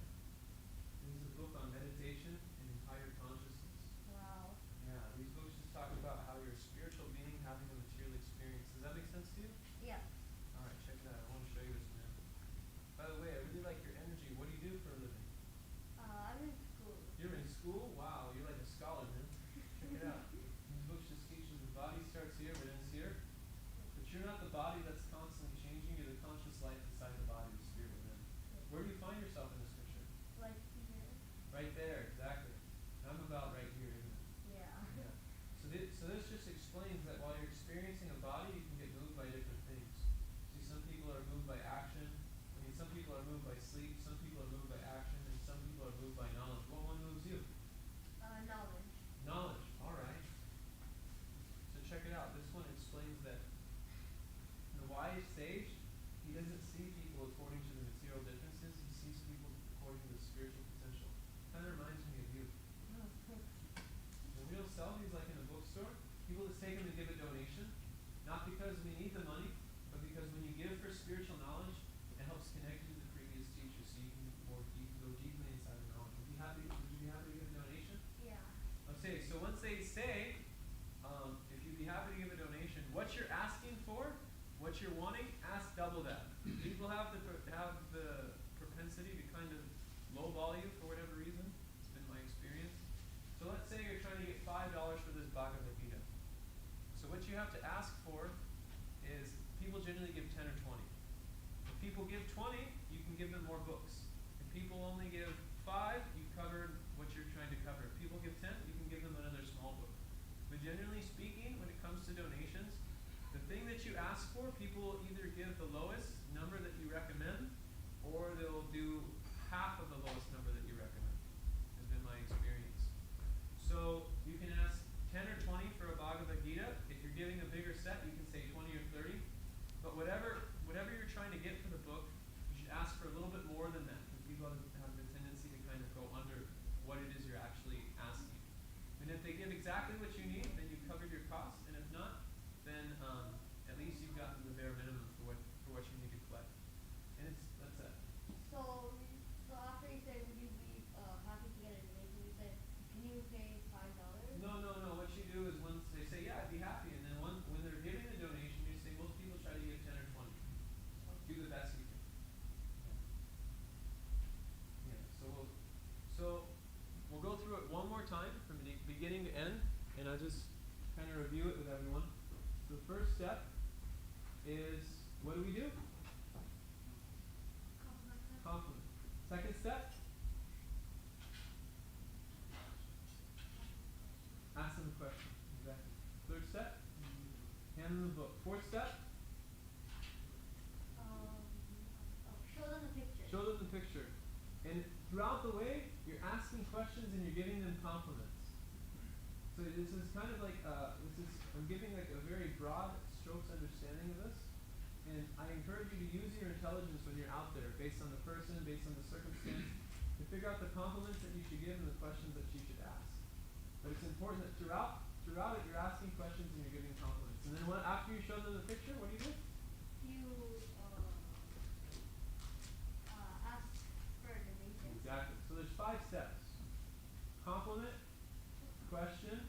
This is a book on meditation and higher consciousness. Wow. Yeah, these books just talk about how you're a spiritual being having a material experience. Does that make sense to you? Yeah. All right, check it out. I want to show you this, man. By the way, I really like your energy. What do you do for a living? I'm in school. You're in school? Wow, you're like a scholar, man. Check it out. These books just teach you the body starts here but ends here. But you're not the body that's constantly changing. You're the conscious life inside the body, the spirit within. Where do you find yourself in this picture? Like here. Right there, exactly. I'm about right here, isn't it? Yeah. Yeah. So this just explains that while you're experiencing a body, you can get moved by different things. See, some people are moved by action. Some people are moved by sleep. Some people people are moved by action, and some people are moved by knowledge. What one moves you? Knowledge. Knowledge. All right. So check it out. This one explains that the wise sage, he doesn't see people according to the material differences. He sees people according to the spiritual potential. Kind of reminds me of you. The real self, he's like in a bookstore. People just take him and give a donation, not because we need the money, but because when you give for spiritual knowledge, it helps connect you to the previous teacher, so you can go deeply inside the knowledge. Would you be happy to give a donation? Yeah. Okay, so once they say, if you'd be happy to give a donation, what you're asking for, what you're wanting, ask double that. People have the propensity to kind of lowball you for whatever reason. It's been my experience. So let's say you're trying to get $5 for this Bhagavad Gita. So what you have to ask for is, people generally give 10 or 20. If people give 20, you can give them more books. If people only give 5, you've covered what you're trying to cover. If people give 10, you can give them another small book. But generally speaking, when it comes to donations, the thing that you ask for, people will either give the lowest number that you recommend, or they'll do half of the lowest number that you recommend, has been my experience. So you can ask 10 or 20 for a Bhagavad Gita. If you're giving a bigger set, you can say 20 or 30. But whatever you're trying to get for the book, you should ask for a little bit more than that, because people have the tendency to kind of go under what it is you're actually asking. And if they give exactly what you need, then you've covered your costs. And if not, then at least you've gotten the bare minimum for what you need to collect. And that's it. So after you say, would you be happy to get a donation? You say, can you pay $5? No. What you do is, once they say, yeah, I'd be happy, and then when they're giving the donation, you say, most people try to give 10 or 20. Do the best you can. Yeah. So we'll go through it one more time from the beginning to end, and I'll just kind of review it with everyone. So the first step is, what do we do? Compliment. Second step? Ask them a question. Exactly. Third step? Hand them the book. Fourth step? Show them the picture. Show them the picture. And throughout the way, you're asking questions and you're giving them compliments. So this is kind of like, I'm giving like a very broad strokes understanding of this. And I encourage you to use your intelligence when you're out there, based on the person, based on the circumstance, to figure out the compliments that you should give and the questions that you should ask. But it's important that throughout it, you're asking questions and you're giving compliments. And then after you show them the picture, what do you do? You ask for a donation. Exactly. So there's 5 steps. Compliment, question,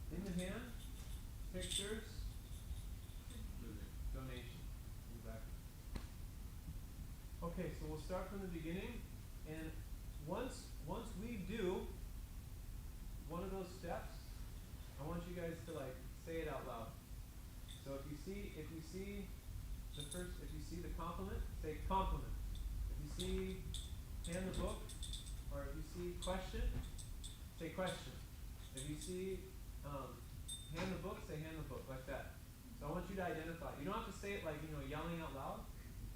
in the hand, pictures, donation. Exactly. Okay, so we'll start from the beginning, and once we do one of those steps, I want you guys to say it out loud. So if you see the compliment, say compliment. If you see hand the book, or if you see question, say question. If you see hand the book, say hand the book, like that. So I want you to identify. You don't have to say it yelling out loud,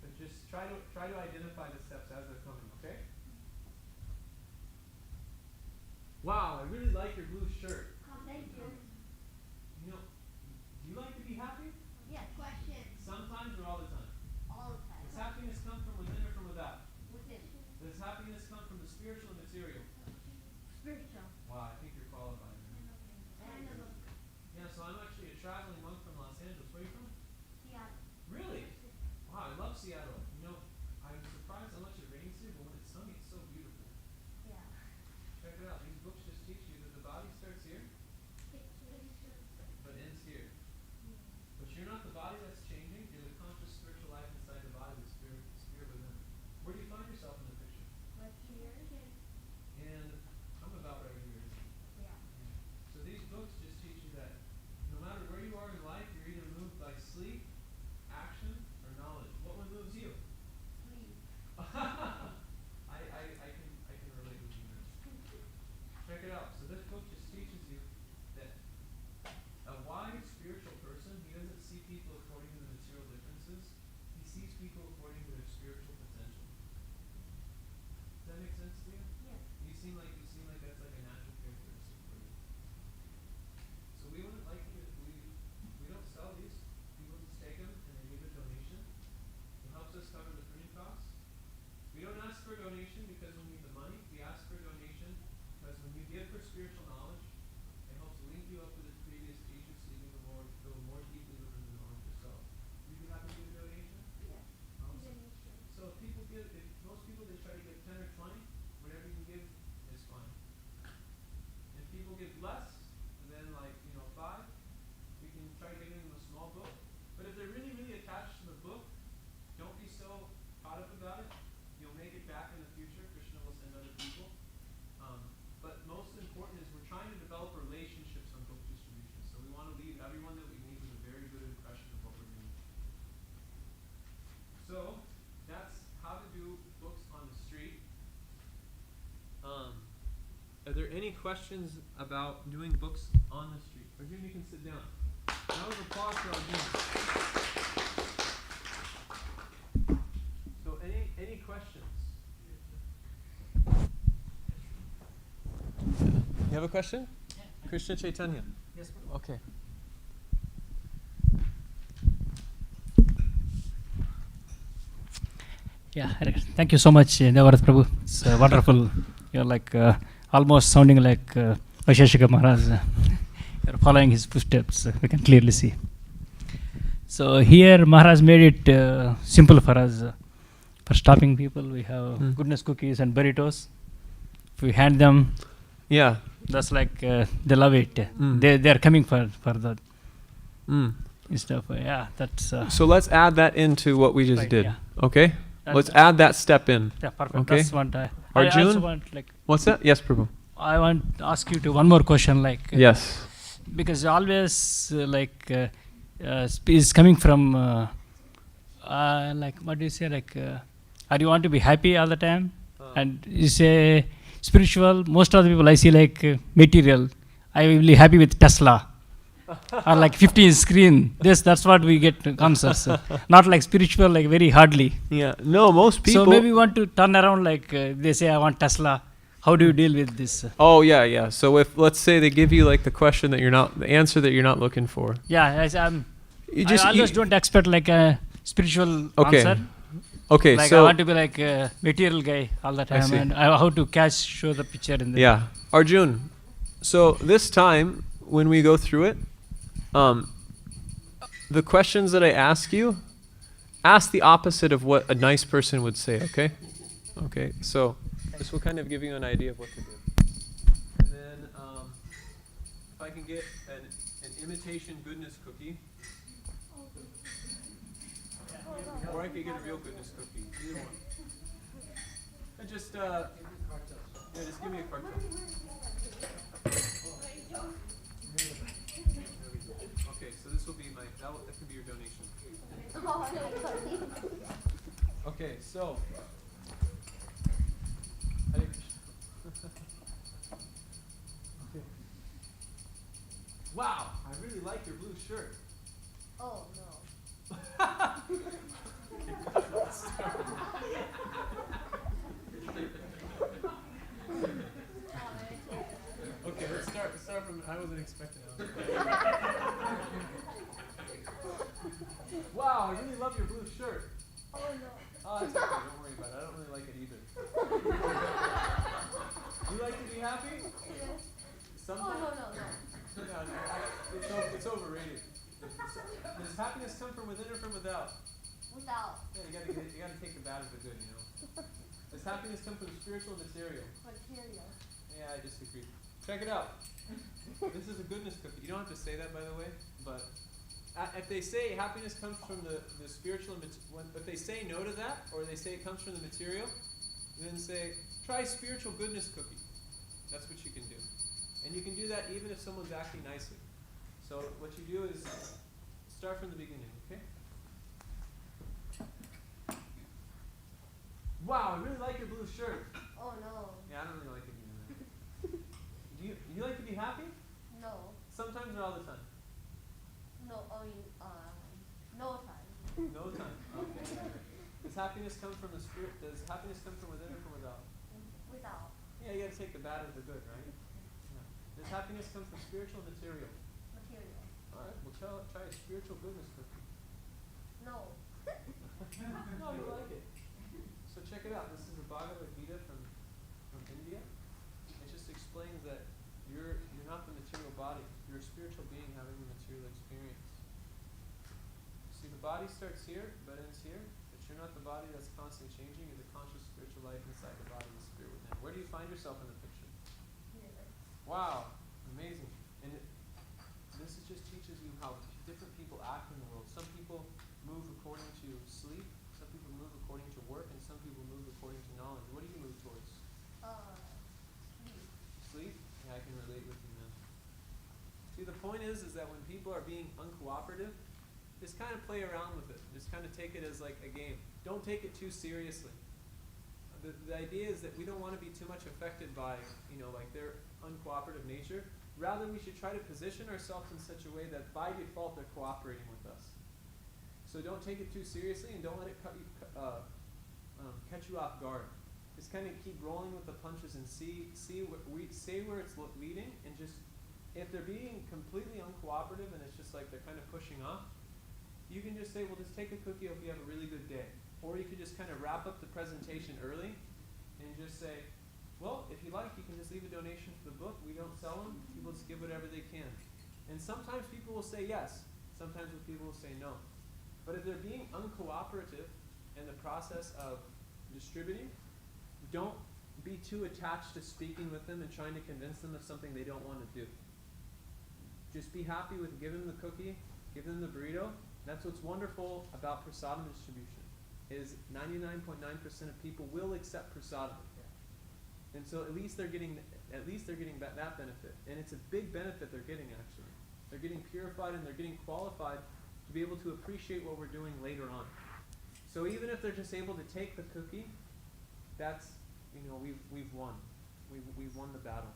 but just try to identify the steps as they're coming, okay? Wow, I really like your blue shirt. Thank you. Do you like to be happy? Yes. Question. Sometimes or all the time? All the time. Does happiness come from within or from without? Within. Does happiness come from the spiritual or material? Spiritual. Wow, I think you're qualified. Kind of. Yeah, so I'm actually a traveling monk from Los Angeles. Where are you from? Seattle. Really? Wow, I love Seattle. I'm surprised how much it rains here, but when it's sunny, it's so beautiful. Yeah. Check it out. These books just teach you that the body starts here, but ends here. But you're not the body that's changing. You're the conscious spiritual life inside the body, the spirit within. Where do you find yourself in the picture? Like here. And I'm about right here. Yeah. So these books just teach you that no matter where you are in life, you're either moved by sleep, action, or knowledge. What one moves you? Sleep. I can relate with you there. Check that make sense to you? Yeah. You seem like that's like a natural characteristic for you. So we wouldn't like you. We don't sell these. People just take them and they give a donation. It helps us cover the printing costs. We don't ask for a donation because we need the money. We ask for a donation because when you give for spiritual knowledge, it helps link you up with the previous teachers so you can go more deeply within the knowledge yourself. Would you happy to give a donation? Yeah. Awesome. So if most people they try to give 10 or 20, whatever you can give is fine. If people give less than 5, we can try giving them a small book. But if they're really, really attached to the book, don't be so caught up about it. You'll make it back in the future. Krishna will send other people. But most important is we're trying to develop relationships on book distribution. So we want to leave everyone that we meet with a very good impression of what we're doing. So that's how to do books on the street. Are there any questions about doing books on the street? Arjun, you can sit down. Round of applause for Arjun. So any questions? You have a question? Krishna Chaitanya. Yes, Okay. yeah. Thank you so much, Devavrata Prabhu. It's wonderful. You're like almost sounding like Vaisheshika Maharaj. You're following his footsteps. We can clearly see. So here Maharaj made it simple for us. For stopping people, we have goodness cookies and burritos. If we hand them, Yeah. that's like they love it. They are coming for that stuff. Yeah, that's So let's add that into what we just right, did. yeah. Okay? And, Let's add that step in. yeah, perfect. Okay. That's what I Arjun? also want like. What's that? Yes, Prabhu. I want to ask you to one more question, like Yes. because always is coming from like what do you say, like are you want to be happy all the time, and you say spiritual. Most of the people I see like material. I will be happy with Tesla or like 15 screen. That's what we get answers. Not like spiritual, like very hardly. Yeah. No, most people. So maybe we want to turn around, like they say I want Tesla. How do you deal with this? Oh yeah, yeah. So if let's say they give you like the question that the answer that you're not looking for. Yeah, You I always don't expect like a spiritual Okay. answer. Okay, Like I so want to be like a material guy all the time, see. and how to show the picture in the. yeah, Arjun. So this time when we go through it, the questions that I ask you, ask the opposite of what a nice person would say. Okay. Okay. So this will kind of give you an idea of what to do. And then if I can get an imitation goodness cookie. Or I could get a real goodness cookie. Either one. And just give me a cartel. Okay, so this will be that can be your donation. Okay, so Hare Krishna. Okay. Wow, I really like your blue shirt. Oh no. Okay, let's start from I wasn't expecting that. Wow, I really love your blue shirt. Oh no. Oh, that's okay, don't worry about it. I don't really like it either. You like to be happy? Yes. Sometimes. No. It's overrated. Does happiness come from within or from without? Without. Yeah, you gotta take the bad as the good, you know. Does happiness come from spiritual or material? Material. Yeah, I disagree. Check it out. This is a goodness cookie. You don't have to say that, by the way, but if they say happiness comes from the spiritual, if they say no to that, or they say it comes from the material, then say, try spiritual goodness cookie. That's what you can do. And you can do that even if someone's acting nicely. So what you do is start from the beginning, okay? Wow, I really like your blue shirt. Oh no. Yeah, I don't really like it either. Do you like to be happy? No. Sometimes or all the time? No. No time. No time. Okay. Does happiness come from the spirit? Does happiness come from within or from without? Without. Yeah, you gotta take the bad with the good, right? Yeah. Does happiness come from spiritual or material? Material. Alright, well try a spiritual goodness cookie. No. No, you like it. So check it out. This is a Bhagavad Gita from India. It just explains that you're not the material body. You're a spiritual being having a material experience. See, the body starts here, but ends here. But you're not the body that's constantly changing. You're the conscious spiritual life inside the body and the spirit within. Where do you find yourself in the picture? Here. Wow, amazing. And this just teaches you how different people act in the world. Some people move according to sleep, some people move according to work, and some people move according to knowledge. What do you move towards? Sleep. Sleep? Yeah, I can relate with you, man. See, the point is that when people are being uncooperative, just kind of play around with it. Just kind of take it as like a game. Don't take it too seriously. The idea is that we don't want to be too much affected by, like their uncooperative nature. Rather, we should try to position ourselves in such a way that by default they're cooperating with us. So don't take it too seriously and don't let it catch you off guard. Just kind of keep rolling with the punches and see where it's leading, and just if they're being completely uncooperative and it's just like they're kind of pushing off, you can just say, well, just take a cookie, hope you have a really good day. Or you could just kind of wrap up the presentation early and just say, well, if you like, you can just leave a donation for the book. We don't sell them. People just give whatever they can. And sometimes people will say yes. Sometimes people will say no. But if they're being uncooperative in the process of distributing, don't be too attached to speaking with them and trying to convince them of something they don't want to do. Just be happy with giving them the cookie, give them the burrito. That's what's wonderful about prasadam distribution, is 99.9% of people will accept prasadam. And so at least they're getting that benefit. And it's a big benefit they're getting, actually. They're getting purified and they're getting qualified to be able to appreciate what we're doing later on. So even if they're just able to take the cookie, that's, we've won. We've won the battle.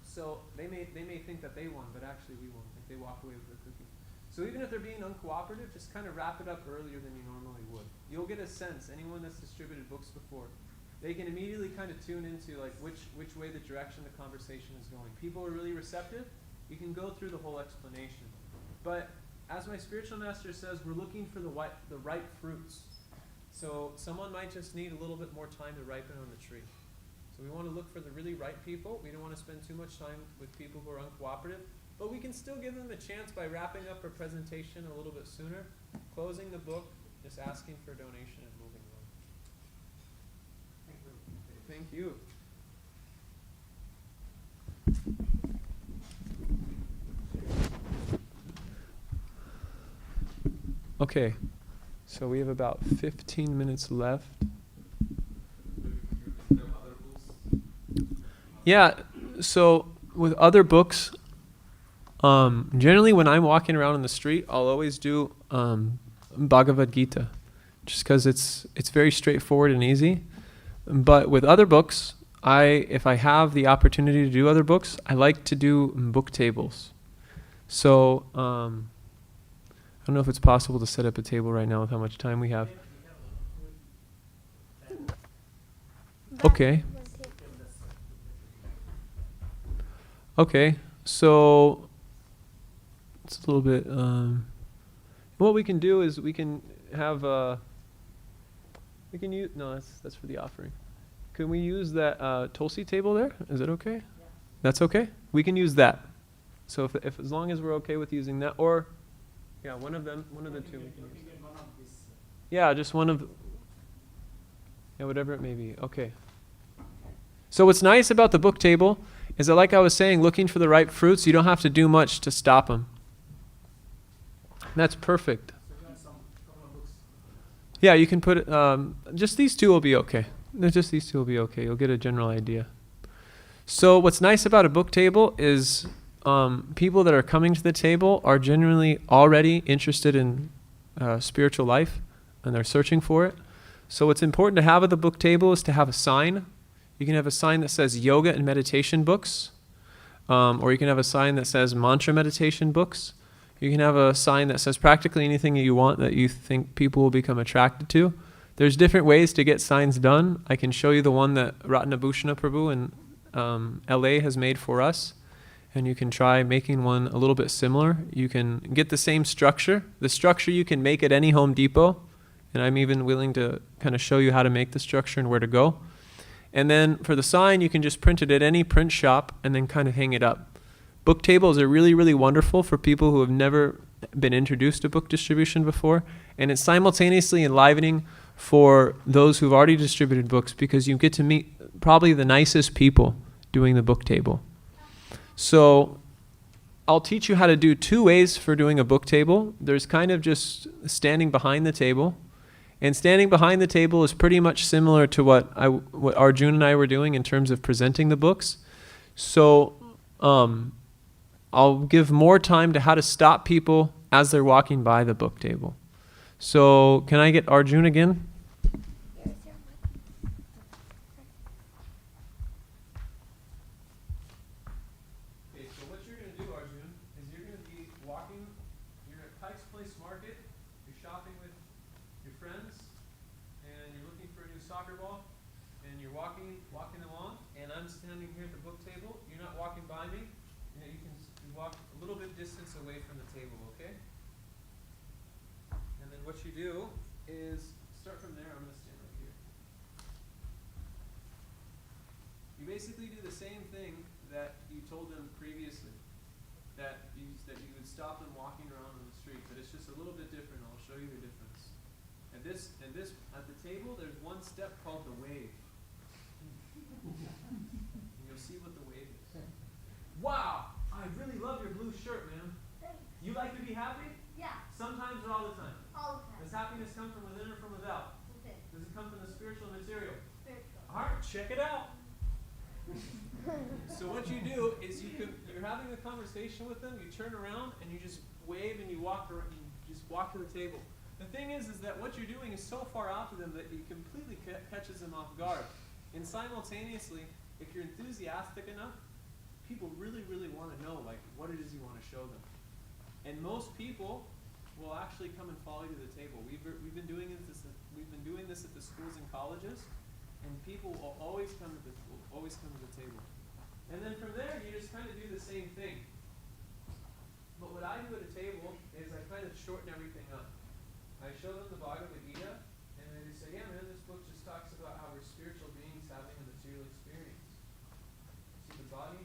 So they may think that they won, but actually we won if they walk away with the cookie. So even if they're being uncooperative, just kind of wrap it up earlier than you normally would. You'll get a sense, anyone that's distributed books before, they can immediately kind of tune into like which way the direction the conversation is going. People are really receptive, you can go through the whole explanation. But as my spiritual master says, we're looking for the ripe fruits. So someone might just need a little bit more time to ripen on the tree. So we want to look for the really ripe people. We don't want to spend too much time with people who are uncooperative. But we can still give them a chance by wrapping up our presentation a little bit sooner, closing the book, just asking for a donation and moving on. Thank you. Okay, so we have about 15 minutes left. Yeah, so with other books, generally when I'm walking around in the street, I'll always do Bhagavad Gita, just because it's very straightforward and easy. But with other books, if I have the opportunity to do other books, I like to do book tables. So I don't know if it's possible to set up a table right now with how much time we have. Okay. Okay, so it's a little bit, what we can do is we can have, we can use, no, that's for the offering. Can we use that Tulsi table there? Is it okay? Yeah. That's okay? We can use that. So if as long as we're okay with using that, or, yeah, one of the two we can use. Yeah, just one of, yeah, whatever it may be. Okay. So what's nice about the book table is that, like I was saying, looking for the ripe fruits, you don't have to do much to stop them. That's perfect. Yeah, you can put it, just these two will be okay. Just these two will be okay. You'll get a general idea. So what's nice about a book table is people that are coming to the table are genuinely already interested in spiritual life, and they're searching for it. So what's important to have at the book table is to have a sign. You can have a sign that says yoga and meditation books, or you can have a sign that says mantra meditation books. You can have a sign that says practically anything that you want that you think people will become attracted to. There's different ways to get signs done. I can show you the one that Ratnabhushana Prabhu in LA has made for us. And you can try making one a little bit similar. You can get the same structure. The structure you can make at any Home Depot. And I'm even willing to kind of show you how to make the structure and where to go. And then for the sign, you can just print it at any print shop and then kind of hang it up. Book tables are really, really wonderful for people who have never been introduced to book distribution before. And it's simultaneously enlivening for those who've already distributed books because you get to meet probably the nicest people doing the book table. So I'll teach you how to do 2 ways for doing a book table. There's kind of just standing behind the table. And standing behind the table is pretty much similar to what Arjun and I were doing in terms of presenting the books. So I'll give more time to how to stop people as they're walking by the book table. So can I get Arjun again? Okay, so what you're going to do, Arjun, is you're going to be walking, you're at Pike's Place Market, you're shopping with your friends, and you're looking for a new soccer ball, and you're walking along, and I'm standing here at the book table. You're not walking by me. You know, you can walk a little bit distance away from the table, okay? And then what you do is start from there. I'm going to stand right here. You basically do the same thing that you told them previously, that you would stop them walking around on the street, but it's just a little bit different. I'll show you the difference. And this at the table, there's one step called the wave. And you'll see what the wave is. Wow! I really love your blue shirt, man. Thanks. You like to be happy? Yeah, Sometimes or all the time? all the time. Does happiness come from within or from without? Within. Does it come from the spiritual and material? Spiritual. Alright, check it out. So what you do is you're having a conversation with them, you turn around and you just wave and you just walk to the table. The thing is that what you're doing is so far out to them that it completely catches them off guard. And simultaneously, if you're enthusiastic enough, people really, really want to know like what it is you want to show them. And most people will actually come and follow you to the table. We've been doing this at the schools and colleges, and people will always come to the table. And then from there, you just kind of do the same thing. But what I do at a table is I kind of shorten everything up. I show them the Bhagavad Gita, and they just say, yeah, man, this book just talks about how we're spiritual beings having a material experience. See, the body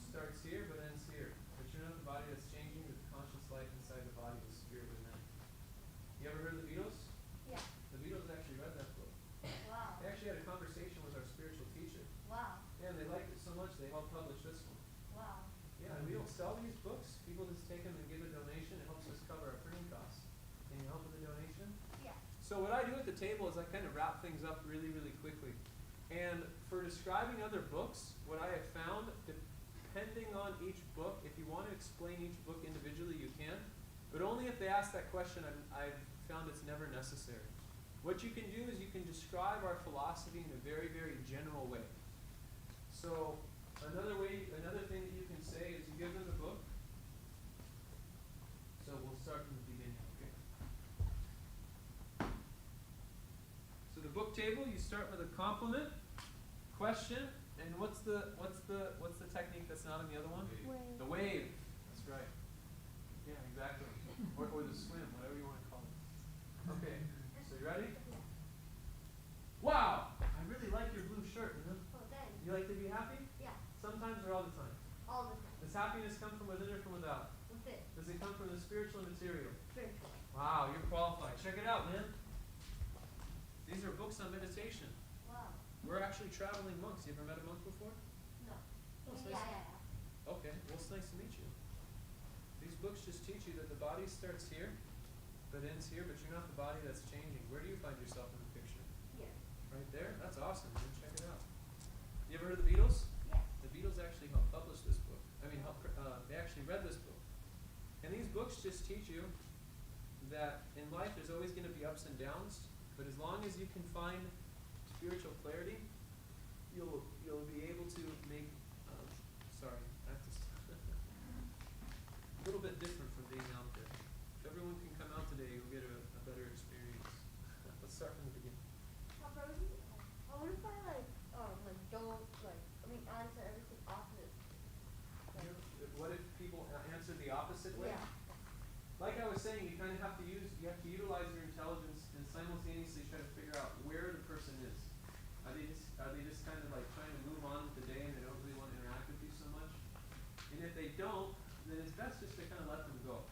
starts here, but ends here. But you're not the body that's changing, the conscious life inside the body, the spirit within. You ever heard of the Beatles? Yeah. The Beatles actually read that book. Wow. They actually had a conversation with our spiritual teacher. Wow. Yeah, and they liked it so much they helped publish this one. Wow. Yeah, and we don't sell these books. People just take them and give a donation. It helps us cover our printing costs. Can you help with the donation? Yeah. So what I do at the table is I kind of wrap things up really, really quickly. And for describing other books, what I have found, depending on each book, if you want to explain each book individually, you can. But only if they ask that question, I've found it's never necessary. What you can do is you can describe our philosophy in a very, very general way. So another thing that you can say is you give them the book. So we'll start from the beginning, okay? So the book table, you start with a compliment, question, and what's the technique that's not in the other one? Wave. The wave. That's right. Yeah, exactly. Or the swim, whatever you want to call it. Okay. So you ready? Wow! I really like your blue shirt, man. Oh, thanks. You like to be happy? Yeah. Sometimes or all the time? All the time. Does happiness come from within or from without? Within. Does it come from the spiritual and material? Spiritual. Wow, you're qualified. Check it out, man. These are books on meditation. Wow. We're actually traveling monks. You ever met a monk before? No. Oh, it's Yeah, nice. yeah. Okay, well, it's nice to meet you. These books just teach you that the body starts here, but ends here, but you're not the body that's changing. Where do you find yourself in the picture? Here. Right there? That's awesome, man. Check it out. You ever heard of the Beatles? Yes. The Beatles actually helped publish this book. They actually read this book. And these books just teach you that in life there's always going to be ups and downs, but as long as you can find spiritual clarity, you'll be able to make, sorry, I have to a little bit different from being out there. If everyone can come out today, you'll get a better experience. start from the beginning. What if I don't answer everything opposite? What if people answer the opposite way? Yeah. Like I was saying, you kind of have to utilize your intelligence and simultaneously try to figure out where the person is. Are they just kind of like trying to move on with the day and they don't really want to interact with you so much? And if they don't, then it's best just to kind of let them go.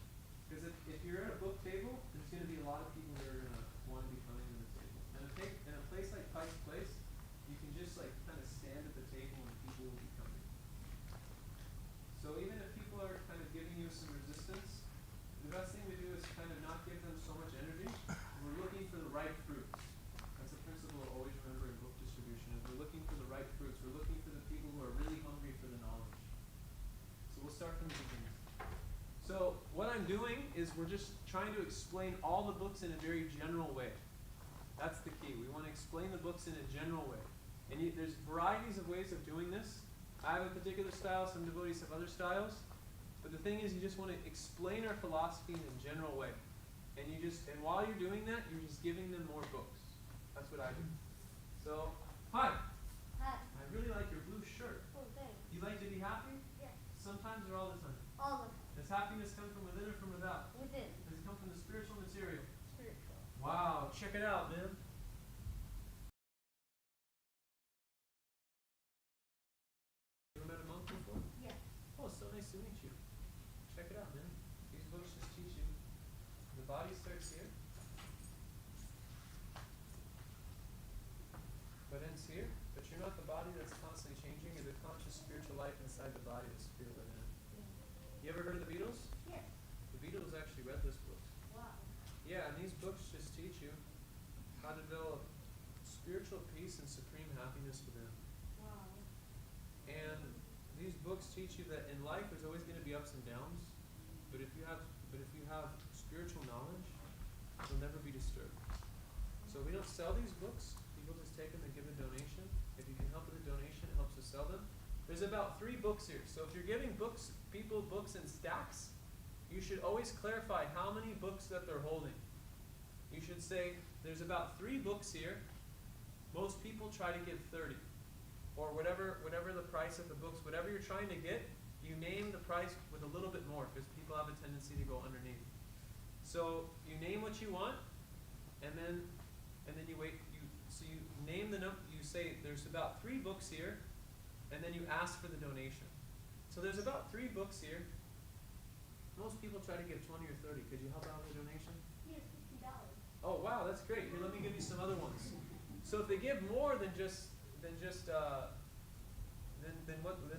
Because if you're at a book table, there's going to be a lot of people that are going to want to be coming to the table. And in a place like Pike's Place, you can just like kind of stand at the table and people will be coming. So even if people are kind of giving you some resistance, the best thing to do is kind of not give them so much energy. We're looking for the right fruits. That's a principle to always remember in book distribution. Is we're looking for the right fruits. We're looking for the people who are really hungry for the knowledge. So we'll start from the beginning. So what I'm doing is we're just trying to explain all the books in a very general way. That's the key. We want to explain the books in a general way. And there's varieties of ways of doing this. I have a particular style, some devotees have other styles. But the thing is, you just want to explain our philosophy in a general way. And while you're doing that, you're just giving them more books. That's what I do. So, hi. Hi. I really like your blue shirt. Oh, thanks. You like to be happy? Yeah. Sometimes or all the time? All of Does happiness come from within or from without? within Does it come from the spiritual material? spiritual. Wow, check it out, man. You ever met a monk before? Yeah. Oh, it's so nice to meet you. Check it out, man. These books just teach you. The body starts here, but ends here. But you're not the body that's constantly changing. You're the conscious spiritual life inside the body, the spirit within. You ever heard of the Beatles? Yeah. The Beatles actually read this book. Wow. Yeah, and these books just teach you how to develop spiritual peace and supreme happiness within. Wow. And these books teach you that in life there's always going to be ups and downs, but if you have spiritual knowledge, you'll never be disturbed. So we don't sell these books. People just take them and give a donation. If you can help with a donation, it helps us sell them. There's about 3 books here. So if you're giving people books in stacks, you should always clarify how many books that they're holding. You should say, there's about 3 books here. Most people try to give 30. Or whatever the price of the books, whatever you're trying to get, you name the price with a little bit more, because people have a tendency to go underneath. So you name what you want, and then you wait. So you name the number. You say there's about 3 books here, and then you ask for the donation. So there's about 3 books here. Most people try to give 20 or 30. Could you help out with a donation? Here's $50. Oh wow, that's great. Here, let me give you some other ones. So if they give more than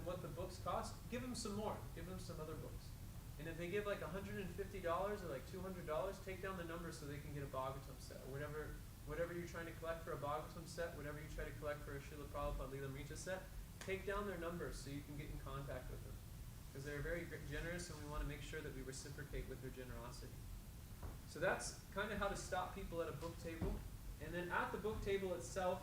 what the books cost, give them some more. Give them some other books. And if they give like $150 or like $200, take down the number so they can get a Bhagavatam set or whatever you're trying to collect for a Bhagavatam set, whatever you try to collect for a Srila Prabhupada Leelamrita set. Take down their numbers so you can get in contact with them, because they're very generous, and we want to make sure that we reciprocate with their generosity. So that's kind of how to stop people at a book table. And then at the book table itself,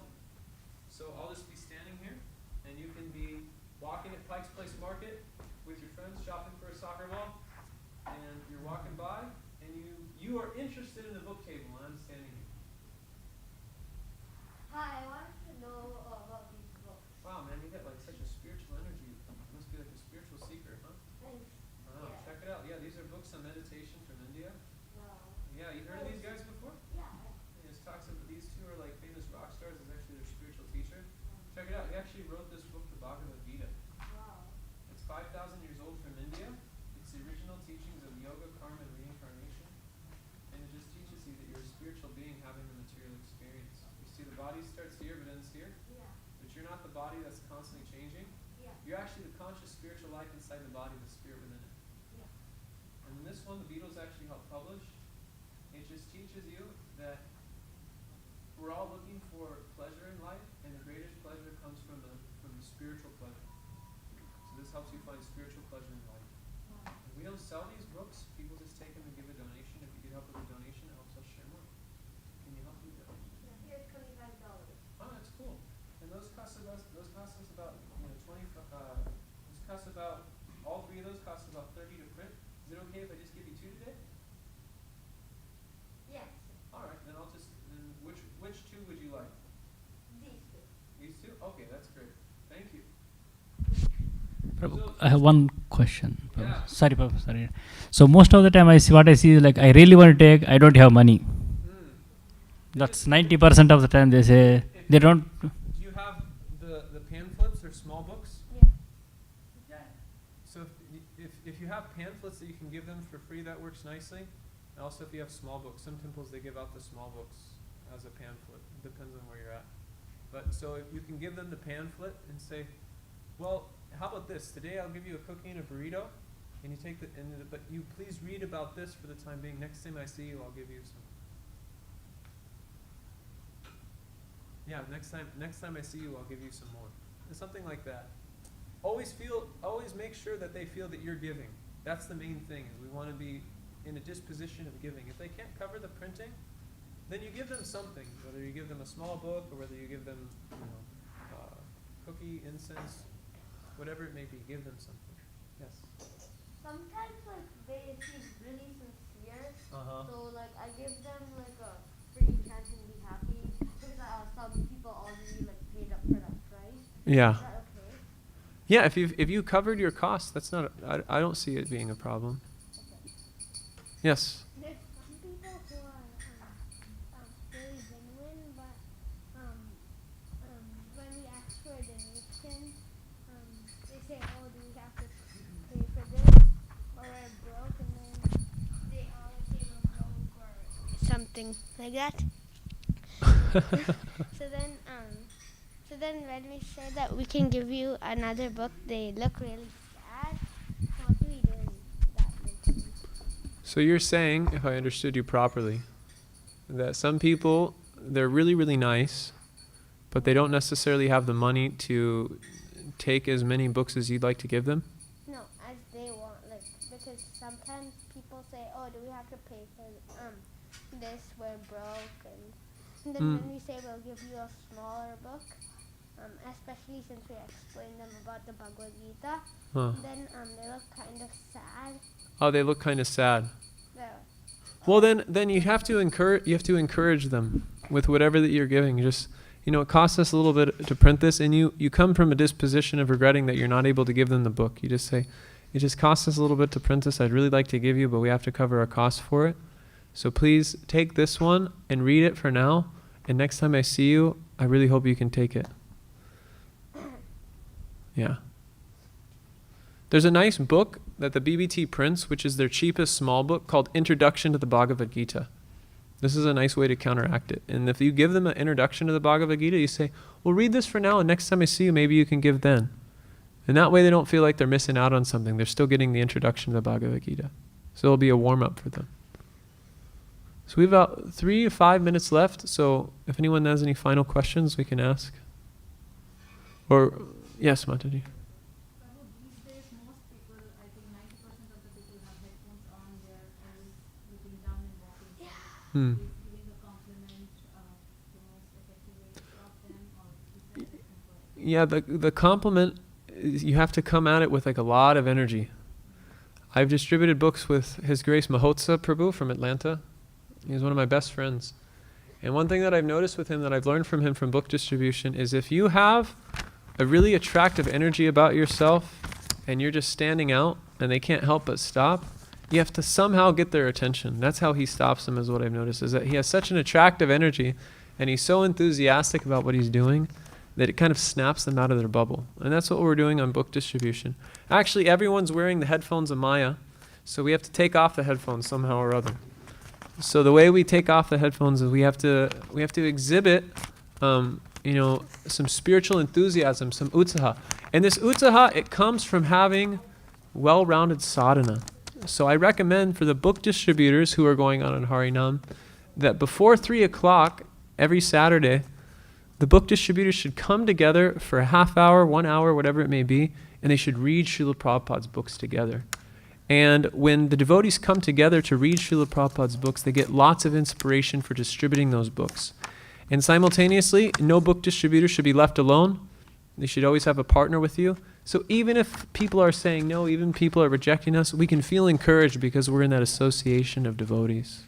so I'll just be standing here, and you can be walking at Pike's Place Market with your friends shopping for a soccer ball, and you're walking by, and you are interested in the book table, and I'm standing here. Hi, I wanted to know about these books. Wow, man, you got like such a spiritual energy. You must be like a spiritual seeker, huh? Thanks. Wow, Yeah. check it out. Yeah, these are books on meditation from India. Wow. Yeah, you heard of these guys before? Yeah. He just talks about these 2 are like famous rock stars. Is actually their spiritual teacher. Check it out. He actually wrote this book, the Bhagavad Gita. Wow. It's 5,000 years old from India. It's the original teachings of yoga, karma, and reincarnation. And it just teaches you that you're a spiritual being having a material experience. You see, the body starts here but ends here. Yeah. But you're not the body that's constantly changing. Yeah. You're actually the conscious spiritual life inside the body, the spirit within it. Yeah. And in this one, the Beatles actually helped publish. It just teaches you that we're all looking for pleasure in life, and the greatest pleasure comes from the spiritual pleasure. So this helps you find spiritual pleasure in life. Wow. And we don't sell these books. People just take them and give a donation. If you could help with a donation, it helps us share more. Can you help with that? Yeah. Here's $25. Oh, that's cool. And those cost us about 20. Those cost about all 3 of those cost about 30 to print. Is it okay if I just give you 2 today? Yes. All right, then I'll just which I have one question. Sorry, Prabhu, sorry. So most of the time what I see is like I really want to take, I don't have money. That's 90% of the time they say they don't. Do you have the pamphlets or small books? Yeah. So if you have pamphlets that you can give them for free, that works nicely. And also if you have small books, some temples they give out the small books as a pamphlet. It depends on where you're at. But so if you can give them the pamphlet and say, well, how about this? Today I'll give you a cookie and a burrito, and you take but you please read about this for the time being. Next time I see you, I'll give you some. Yeah, next time I see you, I'll give you some more. Something like that. Always make sure that they feel that you're giving. That's the main thing. Is we want to be in a disposition of giving. If they can't cover the printing, then you give them something. Whether you give them a small book or whether you give them, cookie, incense, whatever it may be, give them something. Yes. Sometimes like they seem really sincere, so like I give them like a free chance and be happy because some people already like paid up for that price. Yeah. Is that okay? Yeah. If you covered your costs, that's not. I don't see it being a problem. Okay. Yes. There's some people who are really genuine, but when we ask for a donation, they say, "Oh, do we have to pay for this?" Or we're broke, and then they always say we're broke or something like that. So then when we say that we can give you another book, they look really sad. So what do we do in that instance? So you're saying, if I understood you properly, that some people, they're really, really nice, but they don't necessarily have the money to take as many books as you'd like to give them? No, as they want, like, because sometimes people say, "Oh, do we have to pay for this? We're broke," and then when we say we'll give you a smaller book, especially since we explain them about the Bhagavad Gita, then they look kind of sad. Oh, they look kind of sad. Yeah. Well, then you have to encourage them with whatever that you're giving. Just, it costs us a little bit to print this, and you come from a disposition of regretting that you're not able to give them the book. You just say, it just costs us a little bit to print this. I'd really like to give you, but we have to cover our costs for it. So please take this one and read it for now. And next time I see you, I really hope you can take it. Yeah. There's a nice book that the BBT prints, which is their cheapest small book, called Introduction to the Bhagavad Gita. This is a nice way to counteract it. And if you give them an introduction to the Bhagavad Gita, you say, well, read this for now, and next time I see you, maybe you can give then. And that way they don't feel like they're missing out on something. They're still getting the introduction to the Bhagavad Gita. So it'll be a warm-up for them. So we have about 3 to 5 minutes left, so if anyone has any final questions, we can ask. Or, yes, Mataji. Prabhu, these days most people, I think 90% of the people have headphones on, they're always looking down and walking. Hmm. Is giving a compliment the most effective way to stop them, or is there a different way? Yeah, the compliment, you have to come at it with like a lot of energy. I've distributed books with His Grace Mahotsa Prabhu from Atlanta. He's one of my best friends. And one thing that I've noticed with him that I've learned from him from book distribution is if you have a really attractive energy about yourself and you're just standing out and they can't help but stop, you have to somehow get their attention. That's how he stops them, is what I've noticed, is that he has such an attractive energy and he's so enthusiastic about what he's doing that it kind of snaps them out of their bubble. And that's what we're doing on book distribution. Actually, everyone's wearing the headphones of Maya, so we have to take off the headphones somehow or other. So the way we take off the headphones is we have to exhibit, some spiritual enthusiasm, some utsaha. And this utsaha, it comes from having well-rounded sadhana. So I recommend for the book distributors who are going on Harinam that before 3 o'clock every Saturday, the book distributors should come together for a half hour, 1 hour, whatever it may be, and they should read Srila Prabhupada's books together. And when the devotees come together to read Srila Prabhupada's books, they get lots of inspiration for distributing those books. And simultaneously, no book distributor should be left alone. They should always have a partner with you. So even if people are saying no, even people are rejecting us, we can feel encouraged because we're in that association of devotees.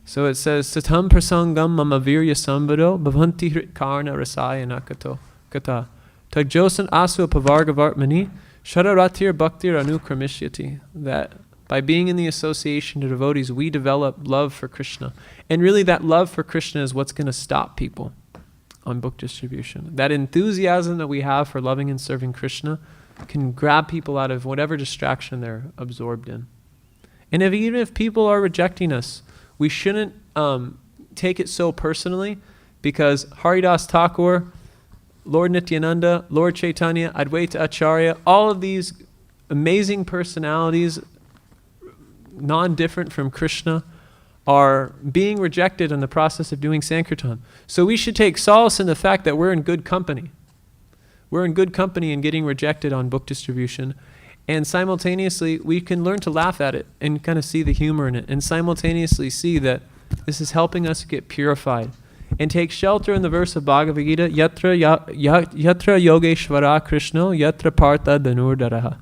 So it says, Satam prasangam mama virya sambado bhavanti hrit karna rasaya nakato kata. Tagjosan asu pavargavartmani Shararatir bhaktir anukramishati. That by being in the association of devotees, we develop love for Krishna. And really that love for Krishna is what's going to stop people on book distribution. That enthusiasm that we have for loving and serving Krishna can grab people out of whatever distraction they're absorbed in. And even if people are rejecting us, we shouldn't take it so personally, because Haridas Thakur, Lord Nityananda, Lord Chaitanya, Advaita Acharya, all of these amazing personalities, non-different from Krishna, are being rejected in the process of doing Sankirtan. So we should take solace in the fact that we're in good company. We're in good company in getting rejected on book distribution. And simultaneously, we can learn to laugh at it and kind of see the humor in it, and simultaneously see that this is helping us get purified. And take shelter in the verse of Bhagavad Gita, Yatra Yogeshvara Krishna, Yatra Partha Dhanurdaraha.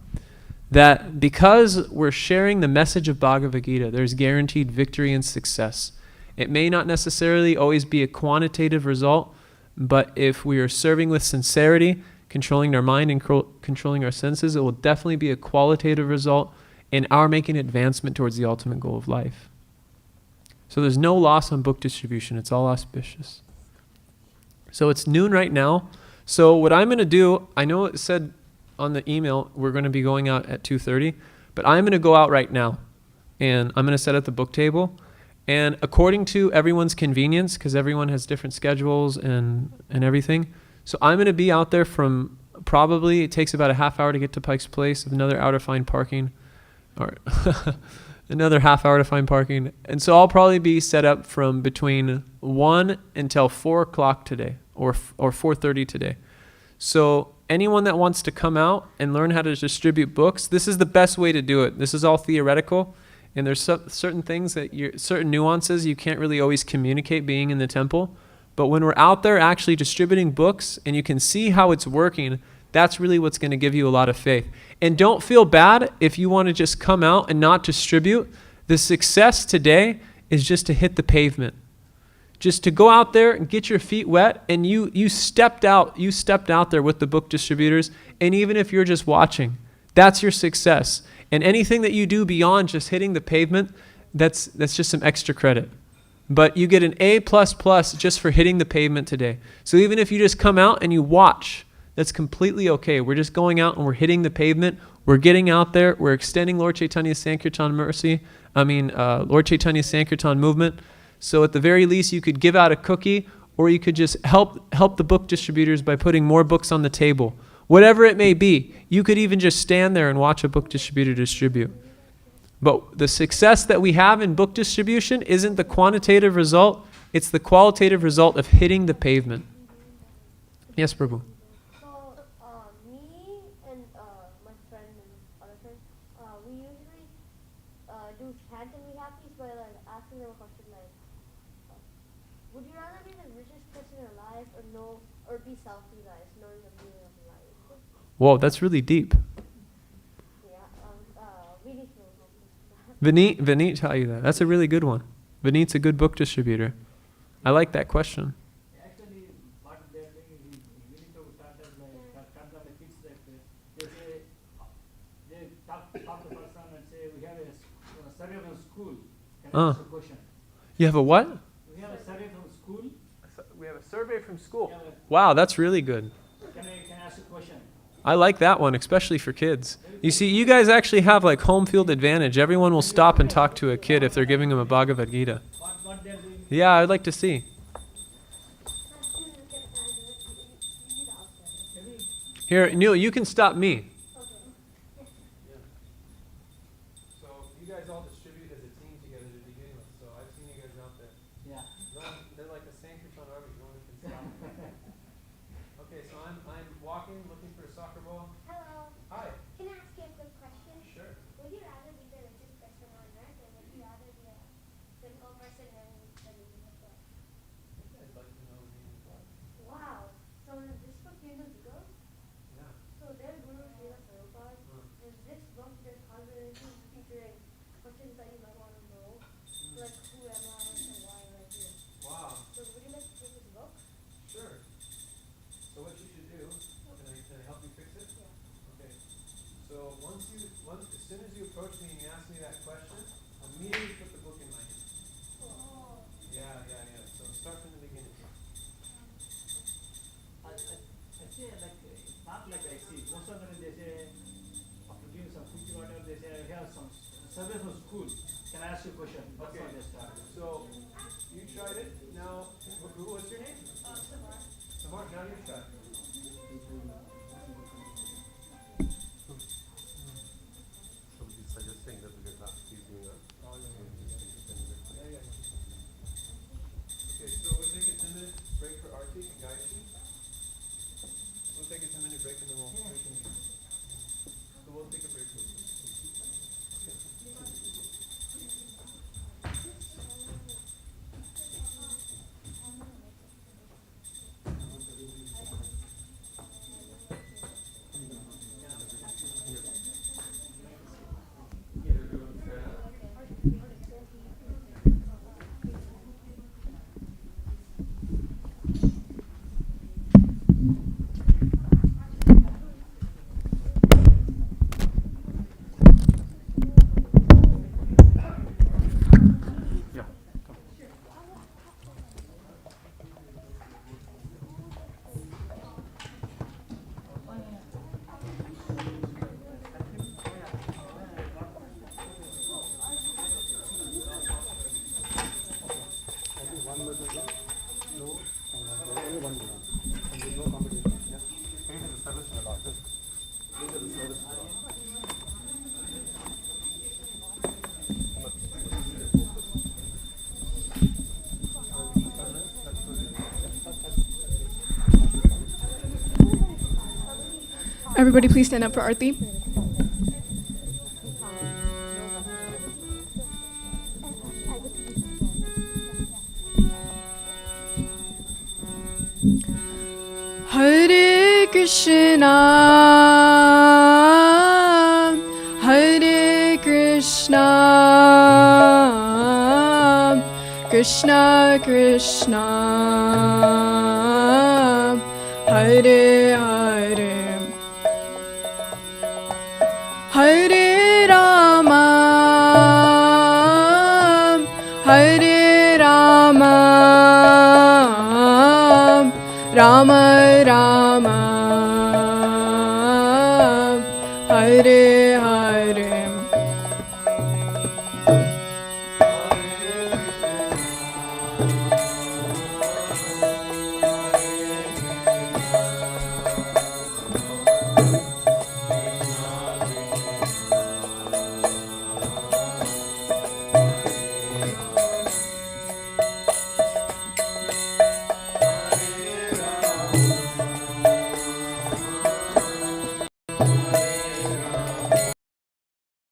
That because we're sharing the message of Bhagavad Gita, there's guaranteed victory and success. It may not necessarily always be a quantitative result, but if we are serving with sincerity, controlling our mind and controlling our senses, it will definitely be a qualitative result in our making advancement towards the ultimate goal of life. So there's no loss on book distribution. It's all auspicious. So it's noon right now. So what I'm going to do, I know it said on the email we're going to be going out at 2:30, but I'm going to go out right now. And I'm going to set up the book table. And according to everyone's convenience, because everyone has different schedules and everything, so I'm going to be out there from probably, it takes about a half hour to get to Pike's Place, another hour to find parking, or another half hour to find parking. And so I'll probably be set up from between 1 until 4 o'clock today, or 4:30 today. So anyone that wants to come out and learn how to distribute books, this is the best way to do it. This is all theoretical, and there's certain things certain nuances you can't really always communicate being in the temple. But when we're out there actually distributing books and you can see how it's working, that's really what's going to give you a lot of faith. And don't feel bad if you want to just come out and not distribute. The success today is just to hit the pavement. Just to go out there and get your feet wet, and you stepped out there with the book distributors, and even if you're just watching, that's your success. And anything that you do beyond just hitting the pavement, that's just some extra credit. But you get an A++ just for hitting the pavement today. So even if you just come out and you watch, that's completely okay. We're just going out and we're hitting the pavement. We're getting out there. We're extending Lord Chaitanya's Sankirtan Lord Chaitanya's Sankirtan movement. So at the very least, you could give out a cookie, or you could just help the book distributors by putting more books on the table. Whatever it may be, you could even just stand there and watch a book distributor distribute. But the success that we have in book distribution isn't the quantitative result, it's the qualitative result of hitting the pavement. Yes, Prabhu. So, me and my friend and other friends, we usually do chant and be happy, but like asking them a question like, would you rather be the richest person alive or be self-realized, knowing the meaning of life? Whoa, that's really deep. Vineet tell you that. That's a really good one. Vineet's a good book distributor. I like that question. Actually, what they're doing is we need to start as start the kids that they say, they talk to the person and say, we have a survey from school. Can I ask a question? You have a what? We have a survey from school. We have a survey from school. Yeah, Wow, that's really good. can I ask a question? I like that one, especially for kids. You see, you guys actually have like home field advantage. Everyone will stop and talk to a kid if they're giving them a Bhagavad Gita. What they're doing? Yeah, I'd like to see. Here, Neil, you can stop me. So you guys all distribute as a team together to begin with. So I've seen you guys out there. Yeah. They're like a Sankirtan army. No one can stop them. Okay, so I'm walking, looking for a soccer ball. Hello. Hi. Can I ask you a quick question? Sure. Would you rather be the richest person on earth, or would you rather be a simple person and the meaning of life? I'd like to know the meaning of life. Wow. So in this book years ago, Yeah. so their guru Srila Prabhupada, in this book there's conversations featuring questions that you might want to know, like who am I and why am I here? Wow. So would you like to take this book? Sure. So what you should do, can I help you fix it? Yeah. Okay. as soon as you approach me and you ask me that question, immediately put the book in my hand. Yeah. So start from the beginning. I say like, not like I see, most of them they say, after giving some cookie whatever, they say, I have some survey from school, can I ask you a question? That's Okay. how they start. So you tried it. Now, what's your name? Samar. Now you try. Somebody suggesting that we get not using that. Okay, so we'll take a 10-minute break for Arti and Gayatri. We'll take a 10-minute break and then we'll reconvene. So we'll take a break for you. Everybody please stand up for Arti. Hare Krishna, Hare Krishna, Krishna Krishna, Hare Hare, Hare Rama, Hare Rama, Rama Rama,